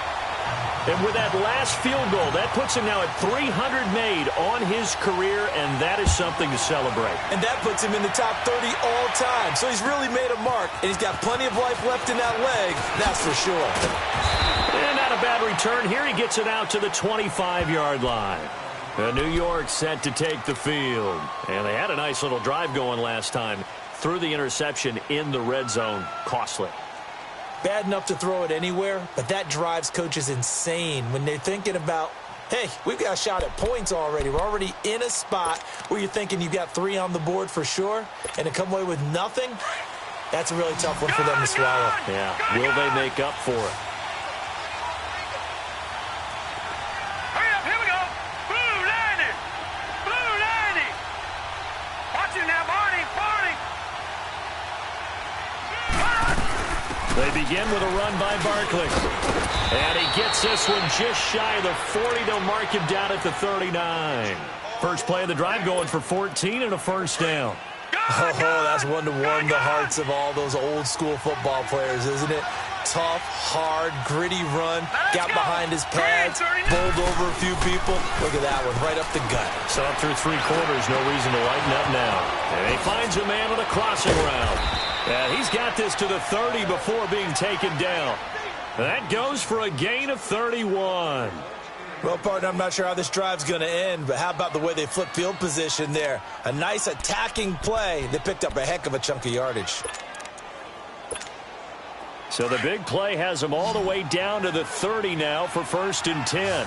And with that last field goal, that puts him now at 300 made on his career, and that is something to celebrate. And that puts him in the top 30 all time. So he's really made a mark, and he's got plenty of life left in that leg, that's for sure. And not a bad return. Here he gets it out to the 25-yard line. New York set to take the field. And they had a nice little drive going last time. Threw the interception in the red zone. Costly. Bad enough to throw it anywhere, but that drives coaches insane when they're thinking about, hey, we've got a shot at points already. We're already in a spot where you're thinking you've got 3 on the board for sure, and to come away with nothing, that's a really tough one for them to swallow. Yeah, will they make up for it? Hurry up, here we go. Blue 90. Blue 90. Watch it now, Barney. They begin with a run by Barkley. And he gets this one just shy of the 40. They'll mark him down at the 39. First play of the drive going for 14 and a first down. Oh, that's one to warm the hearts of all those old-school football players, isn't it? Tough, hard, gritty run, got behind his pads, bowled over a few people. Look at that one, right up the gut. So up through 3 quarters, no reason to lighten up now. And he finds a man on a crossing route. And he's got this to the 30 before being taken down. That goes for a gain of 31. Well, partner, I'm not sure how this drive's going to end, but how about the way they flip field position there? A nice attacking play. They picked up a heck of a chunk of yardage. So the big play has them all the way down to the 30 now for 1st and 10.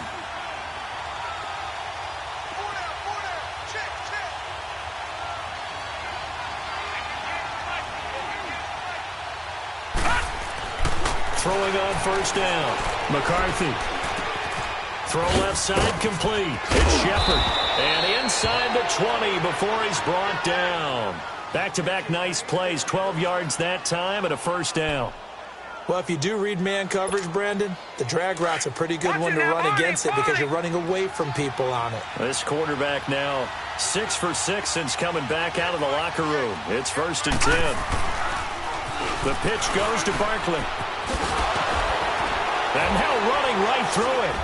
Throwing on 1st down. McCarthy. Throw left side complete. It's Shepard. And inside the 20 before he's brought down. Back-to-back nice plays. 12 yards that time and a 1st down. Well, if you do read man coverage, Brandon, the drag route's a pretty good one to run against it because you're running away from people on it. This quarterback now 6 for 6 since coming back out of the locker room. It's 1st and 10. The pitch goes to Barkley. And now running right through it.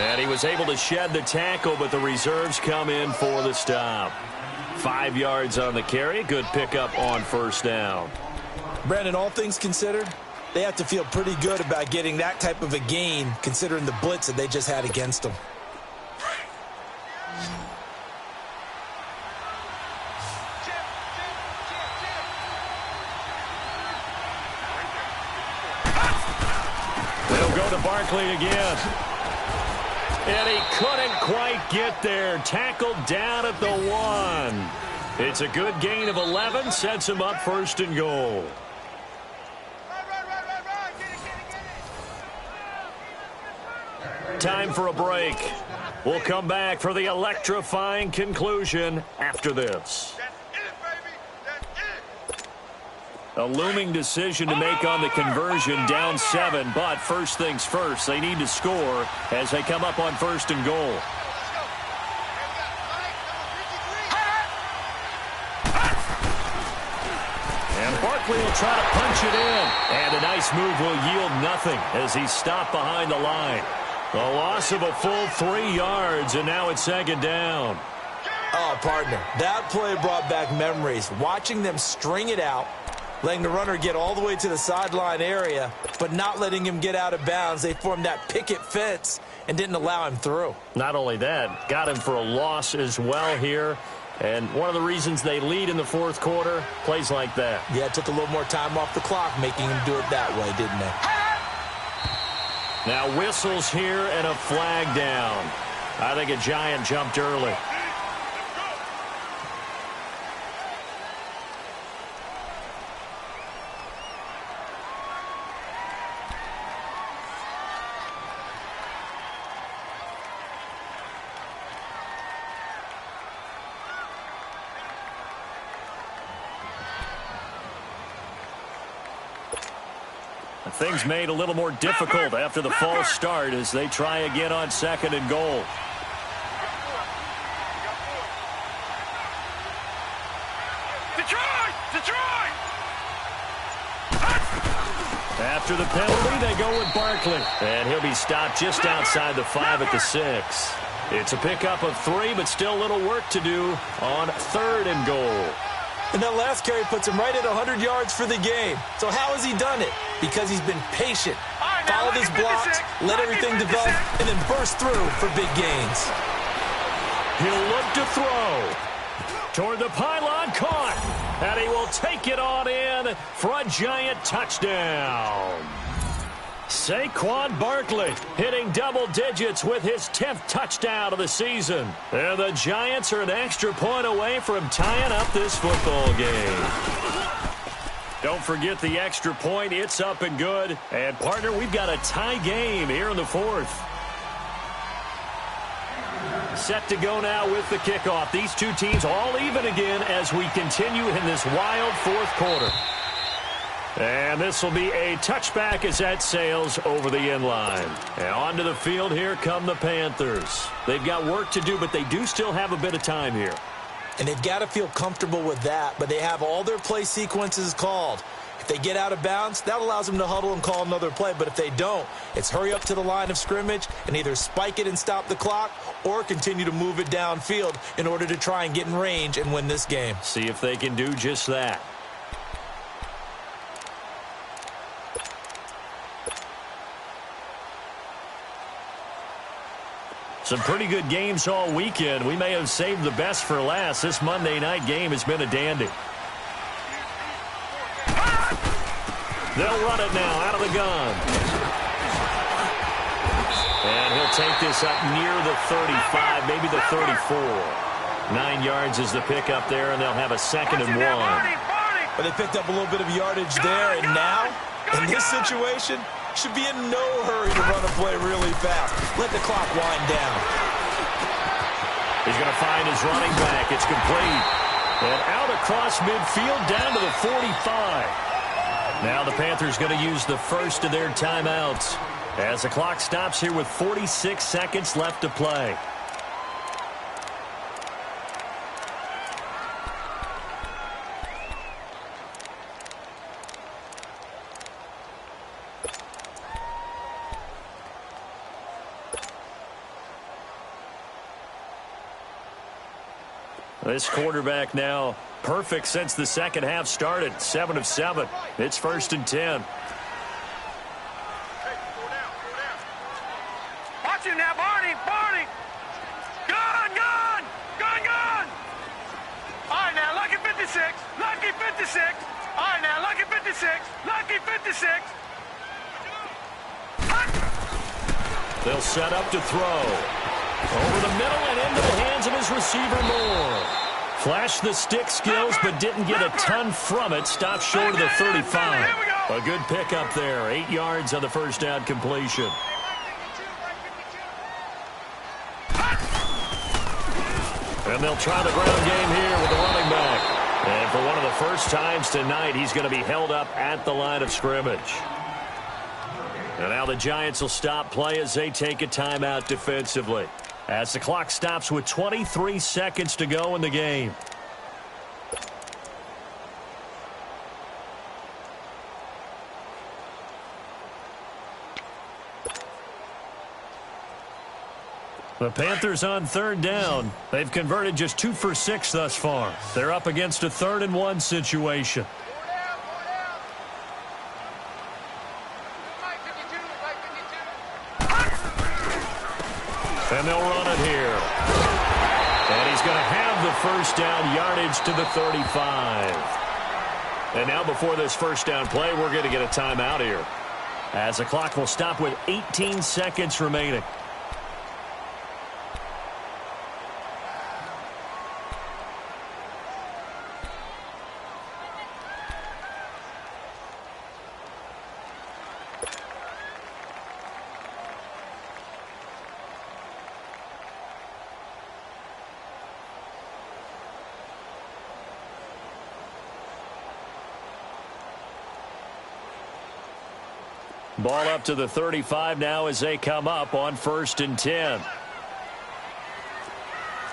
And he was able to shed the tackle, but the reserves come in for the stop. 5 yards on the carry. Good pickup on 1st down. Brandon, all things considered, they have to feel pretty good about getting that type of a gain considering the blitz that they just had against them. They'll go to Barkley again. And he couldn't quite get there. Tackled down at the 1. It's a good gain of 11. Sets him up 1st and goal. Time for a break. We'll come back for the electrifying conclusion after this. A looming decision to make on the conversion, down 7, but first things first, they need to score as they come up on 1st and goal. And Barkley will try to punch it in. And a nice move will yield nothing as he's stopped behind the line. A loss of a full 3 yards, and now it's 2nd down. Oh, partner, that play brought back memories. Watching them string it out, letting the runner get all the way to the sideline area, but not letting him get out of bounds. They formed that picket fence and didn't allow him through. Not only that, got him for a loss as well here. And one of the reasons they lead in the 4th quarter, plays like that. Yeah, it took a little more time off the clock making him do it that way, didn't it? Now whistles here and a flag down. I think a Giant jumped early. Things made a little more difficult after the false start as they try again on 2nd and goal. Detroit! After the penalty, they go with Barkley. And he'll be stopped just outside the 5 at the 6. It's a pickup of 3, but still a little work to do on 3rd and goal. And that last carry puts him right at 100 yards for the game. So how has he done it? Because he's been patient, followed his blocks, let everything develop, and then burst through for big gains. He'll look to throw. Toward the pylon, caught. And he will take it on in for a Giant touchdown. Saquon Barkley hitting double digits with his 10th touchdown of the season. And the Giants are an extra point away from tying up this football game. Don't forget the extra point. It's up and good. And, partner, we've got a tie game here in the 4th. Set to go now with the kickoff. These two teams all even again as we continue in this wild 4th quarter. And this will be a touchback as that sails over the end line. And onto the field here come the Panthers. They've got work to do, but they do still have a bit of time here. And they've got to feel comfortable with that, but they have all their play sequences called. If they get out of bounds, that allows them to huddle and call another play. But if they don't, it's hurry up to the line of scrimmage and either spike it and stop the clock or continue to move it downfield in order to try and get in range and win this game. See if they can do just that. Some pretty good games all weekend. We may have saved the best for last. This Monday night game has been a dandy. They'll run it now out of the gun. And he'll take this up near the 35, maybe the 34. 9 yards is the pickup there, and they'll have a 2nd and 1. But they picked up a little bit of yardage there, and now, in this situation, should be in no hurry to run a play really fast. Let the clock wind down. He's going to find his running back. It's complete. And out across midfield down to the 45. Now the Panthers going to use the first of their timeouts as the clock stops here with 46 seconds left to play. This quarterback now perfect since the second half started. 7 of 7. It's 1st and 10. Watch him now, Barney. Gun. All right, now, lucky 56. All right, now, lucky 56. They'll set up to throw. Over the middle and into the hands of his receiver, Moore. Flashed the stick skills, but didn't get a ton from it. Stopped short of the 35. A good pickup there. 8 yards on the first down completion. And they'll try the ground game here with the running back. And for one of the first times tonight, he's going to be held up at the line of scrimmage. And now the Giants will stop play as they take a timeout defensively. As the clock stops with 23 seconds to go in the game. The Panthers on 3rd down. They've converted just 2 for 6 thus far. They're up against a 3rd and 1 situation. And they'll run it here. And he's going to have the first down yardage to the 35. And now before this first down play, we're going to get a timeout here. As the clock will stop with 18 seconds remaining. Ball up to the 35 now as they come up on 1st and 10.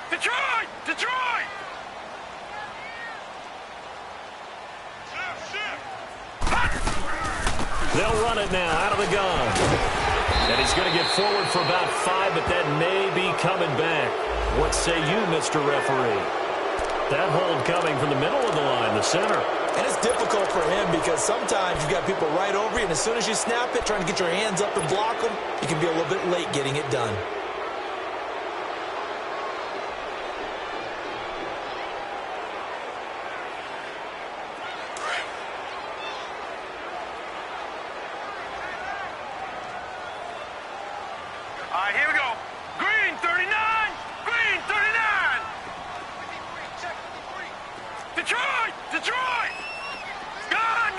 Detroit! They'll run it now out of the gun. And he's going to get forward for about 5, but that may be coming back. What say you, Mr. Referee? That hold coming from the middle of the line, the center. And it's difficult for him because sometimes you've got people right over you, and as soon as you snap it, trying to get your hands up and block them, you can be a little bit late getting it done. All right, here we go. Green 39. Detroit! Gun!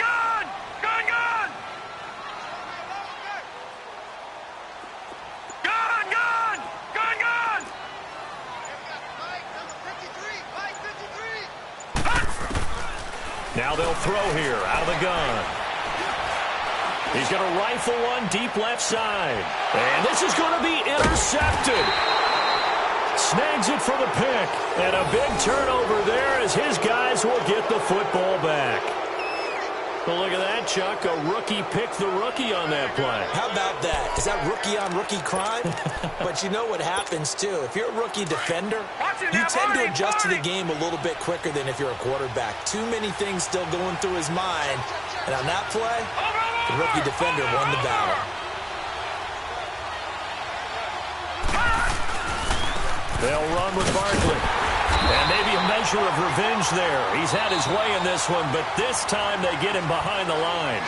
Now they'll throw here out of the gun. He's going to rifle one deep left side. And this is going to be intercepted. Snags it for the pick. And a big turnover there as his guys will get the football back. Well, look at that, Chuck. A rookie picked the rookie on that play. How about that? Is that rookie-on-rookie crime? But you know what happens, too. If you're a rookie defender, you tend to adjust to the game a little bit quicker than if you're a quarterback. Too many things still going through his mind. And on that play, the rookie defender won the battle. They'll run with Barkley. And maybe a measure of revenge there. He's had his way in this one, but this time they get him behind the line.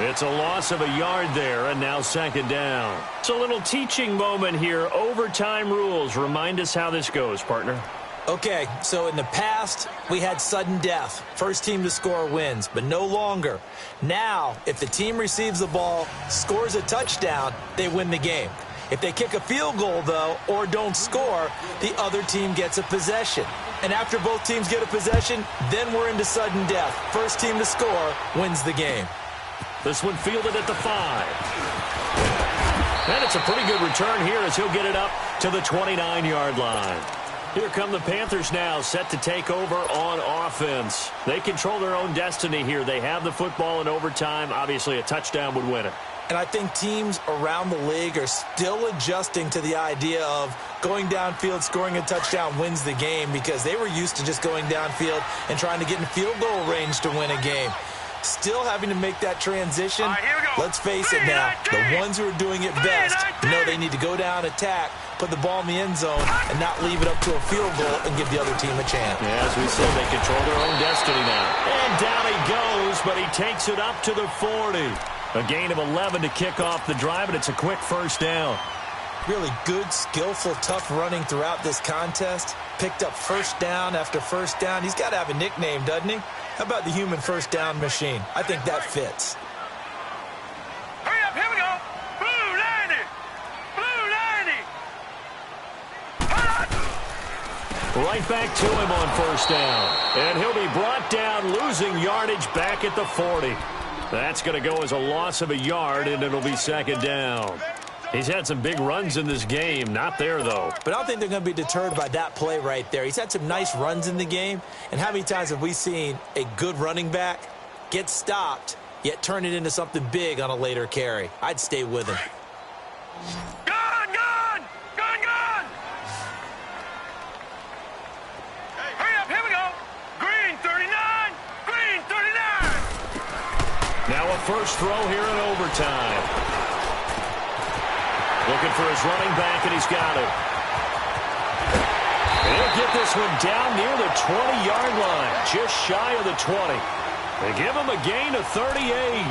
It's a loss of a yard there, and now second down. It's a little teaching moment here. Overtime rules. Remind us how this goes, partner. Okay, so in the past, we had sudden death. First team to score wins, but no longer. Now, if the team receives the ball, scores a touchdown, they win the game. If they kick a field goal, though, or don't score, the other team gets a possession. And after both teams get a possession, then we're into sudden death. First team to score wins the game. This one fielded at the 5. And it's a pretty good return here as he'll get it up to the 29-yard line. Here come the Panthers now, set to take over on offense. They control their own destiny here. They have the football in overtime. Obviously, a touchdown would win it. And I think teams around the league are still adjusting to the idea of going downfield, scoring a touchdown wins the game, because they were used to just going downfield and trying to get in field goal range to win a game. Still having to make that transition. Let's face it now, the ones who are doing it best know they need to go down, attack, put the ball in the end zone, and not leave it up to a field goal and give the other team a chance. Yeah, as we said, they control their own destiny now. And down he goes, but he takes it up to the 40. A gain of 11 to kick off the drive, and it's a quick first down. Really good, skillful, tough running throughout this contest. Picked up first down after first down. He's got to have a nickname, doesn't he? How about the human first down machine? I think that fits. Hurry up, here we go. Blue 90. Blue 90. Right back to him on first down. And he'll be brought down, losing yardage back at the 40. That's going to go as a loss of a yard, and it'll be second down. He's had some big runs in this game. Not there, though. But I don't think they're going to be deterred by that play right there. He's had some nice runs in the game. And how many times have we seen a good running back get stopped, yet turn it into something big on a later carry? I'd stay with him. Gone, gone. Gone, gone. Hurry up, here we go. Green 39. Green 39. Now a first throw here in overtime. Looking for his running back, and he's got it. They'll get this one down near the 20-yard line, just shy of the 20. They give him a gain of 38.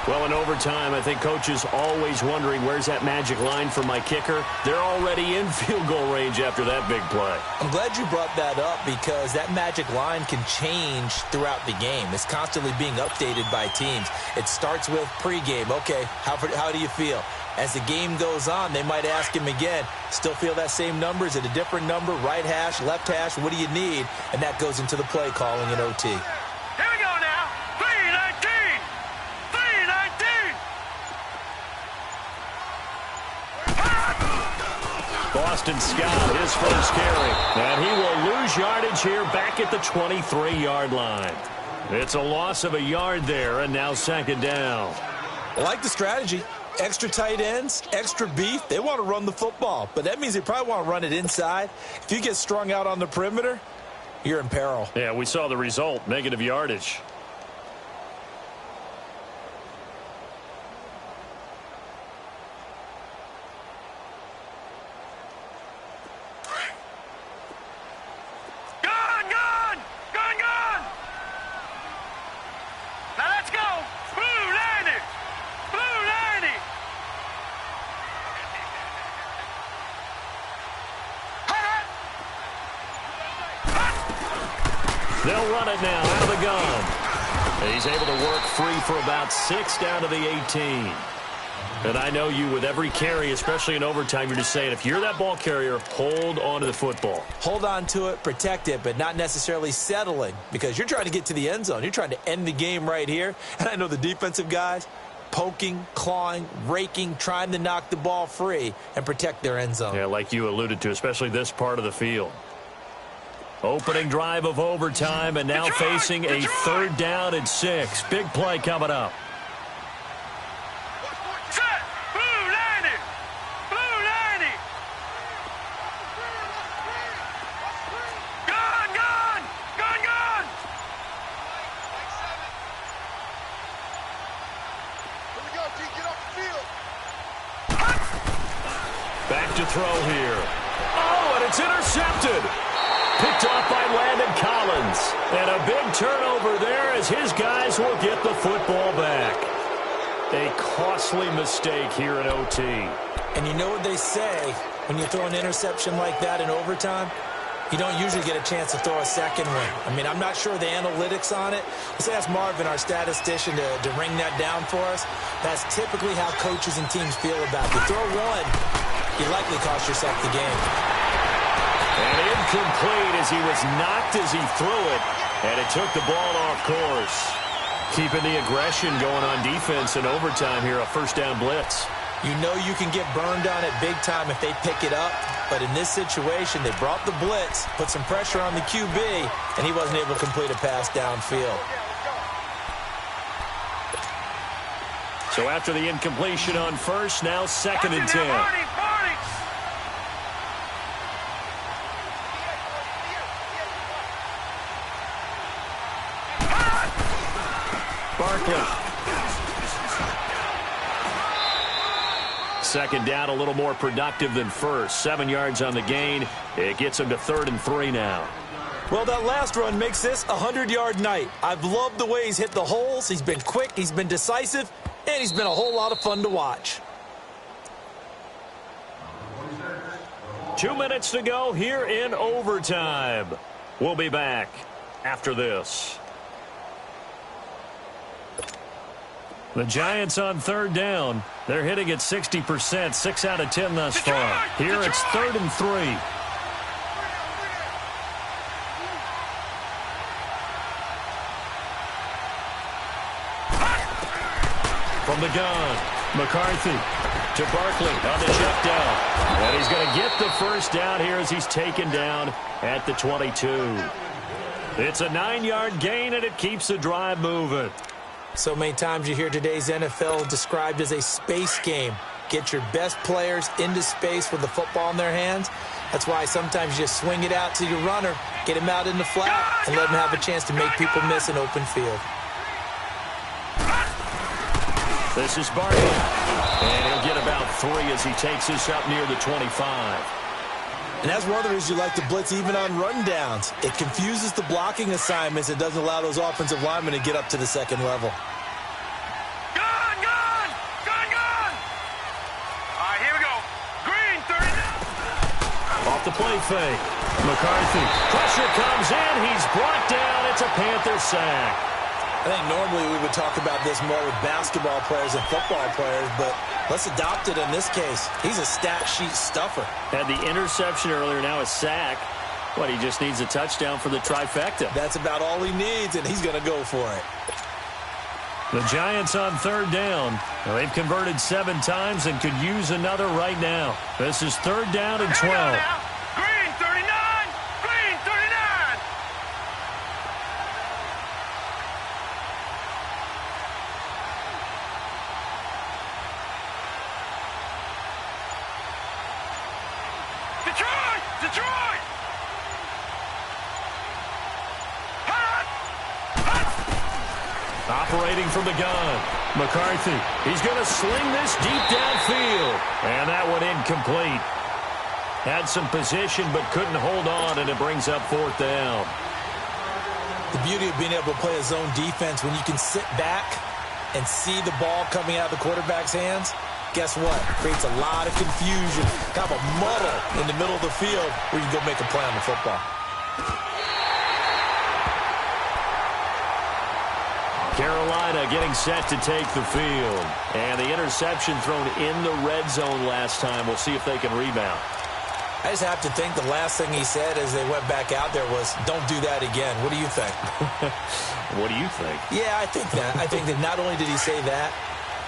Well, in overtime, I think coaches always wondering, where's that magic line for my kicker? They're already in field goal range after that big play. I'm glad you brought that up, because that magic line can change throughout the game. It's constantly being updated by teams. It starts with pregame. Okay, how do you feel? As the game goes on, they might ask him again, still feel that same number? Is it a different number? Right hash, left hash, what do you need? And that goes into the play calling in OT. Here we go now. 319. 319. Boston Scott, his first carry. And he will lose yardage here back at the 23-yard line. It's a loss of a yard there, and now second down. I like the strategy. Extra tight ends, extra beef. They want to run the football, but that means they probably want to run it inside. If you get strung out on the perimeter, you're in peril. Yeah, we saw the result, negative yardage. Gone, gone. Gone, gone. Now let's go. Blue 90. Blue 90. They'll run it now out of the gun. He's able to work free for about 6 down to the 18. And I know you, with every carry, especially in overtime, you're just saying, if you're that ball carrier, hold on to the football. Hold on to it, protect it, but not necessarily settling, because you're trying to get to the end zone. You're trying to end the game right here. And I know the defensive guys, poking, clawing, raking, trying to knock the ball free and protect their end zone. Yeah, like you alluded to, especially this part of the field. Opening drive of overtime, and now facing a 3rd down and 6. Big play coming up. Back to throw here. Oh, and it's intercepted. Picked off by Landon Collins. And a big turnover there as his guys will get the football back. A costly mistake here in OT. And you know what they say when you throw an interception like that in overtime? You don't usually get a chance to throw a second one. I mean, I'm not sure the analytics on it. Let's ask Marvin, our statistician, to ring that down for us. That's typically how coaches and teams feel about it. You throw one, you likely cost yourself the game. And incomplete as he was knocked as he threw it, and it took the ball off course. Keeping the aggression going on defense in overtime here, a 1st down blitz. You know you can get burned on it big time if they pick it up, but in this situation, they brought the blitz, put some pressure on the QB, and he wasn't able to complete a pass downfield. So after the incompletion on 1st, now 2nd and 10. Barkley. 2nd down, a little more productive than 1st. 7 yards on the gain. It gets him to 3rd and 3 now. Well, that last run makes this a 100-yard night. I've loved the way he's hit the holes. He's been quick, he's been decisive, and he's been a whole lot of fun to watch. 2 minutes to go here in overtime. We'll be back after this. The Giants on 3rd down. They're hitting at 60%, 6 out of 10 thus far. Here it's 3rd and 3. From the gun, McCarthy to Barkley on the check down. And he's going to get the 1st down here as he's taken down at the 22. It's a 9-yard gain, and it keeps the drive moving. So many times you hear today's NFL described as a space game. Get your best players into space with the football in their hands. That's why sometimes you just swing it out to your runner, get him out in the flat, and let him have a chance to make people miss an open field. This is Barkley, and he'll get about 3 as he takes this up near the 25. And that's one of the reasons you like to blitz even on rundowns. It confuses the blocking assignments. It doesn't allow those offensive linemen to get up to the 2nd level. Gun! Gun! Gun! Gun! All right, here we go. Green, 30. Off the play fake. McCarthy. Pressure comes in. He's brought down. It's a Panther sack. I think normally we would talk about this more with basketball players and football players, but let's adopt it in this case. He's a stat sheet stuffer. Had the interception earlier, now a sack. What, he just needs a touchdown for the trifecta. That's about all he needs, and he's going to go for it. The Giants on 3rd down. Now, they've converted 7 times and could use another right now. This is 3rd down and 12. Green, 39. Green, 39. Detroit! Detroit! Hot! Hot! Operating from the gun. McCarthy. He's going to sling this deep downfield. And that one incomplete. Had some position but couldn't hold on, and it brings up 4th down. The beauty of being able to play a zone defense when you can sit back and see the ball coming out of the quarterback's hands, guess what? Creates a lot of confusion, kind of a muddle in the middle of the field where you can go make a play on the football. Carolina getting set to take the field. And the interception thrown in the red zone last time. We'll see if they can rebound. I just have to think the last thing he said as they went back out there was, don't do that again. What do you think? What do you think? Yeah, I think that. I think that not only did he say that,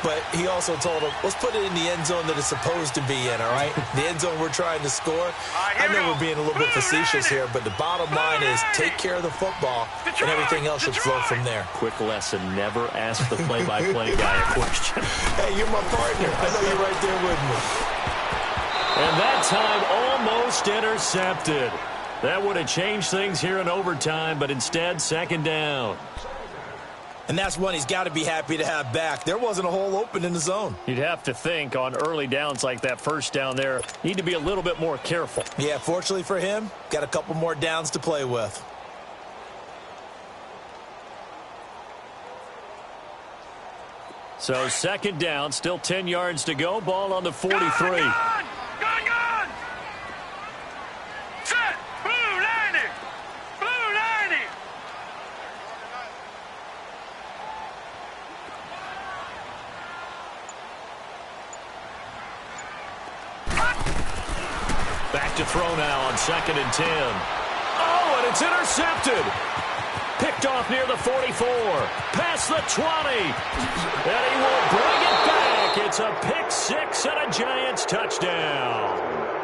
but he also told him, let's put it in the end zone that it's supposed to be in, all right? The end zone we're trying to score. I know we're being a little bit facetious here, but the bottom line is take care of the football, and everything else should flow from there. Quick lesson, never ask the play-by-play guy a question. Hey, you're my partner. I know you're right there with me. And that time almost intercepted. That would have changed things here in overtime, but instead, second down. And that's one he's got to be happy to have back. There wasn't a hole open in the zone. You'd have to think on early downs like that first down there, need to be a little bit more careful. Yeah, fortunately for him, got a couple more downs to play with. So second down, still 10 yards to go. Ball on the 43. Gone! Set! Blue 90! Blue 90! Back to throw now on 2nd and 10. Oh, and it's intercepted. Picked off near the 44. Past the 20. And he will bring it back. It's a pick six and a Giants touchdown.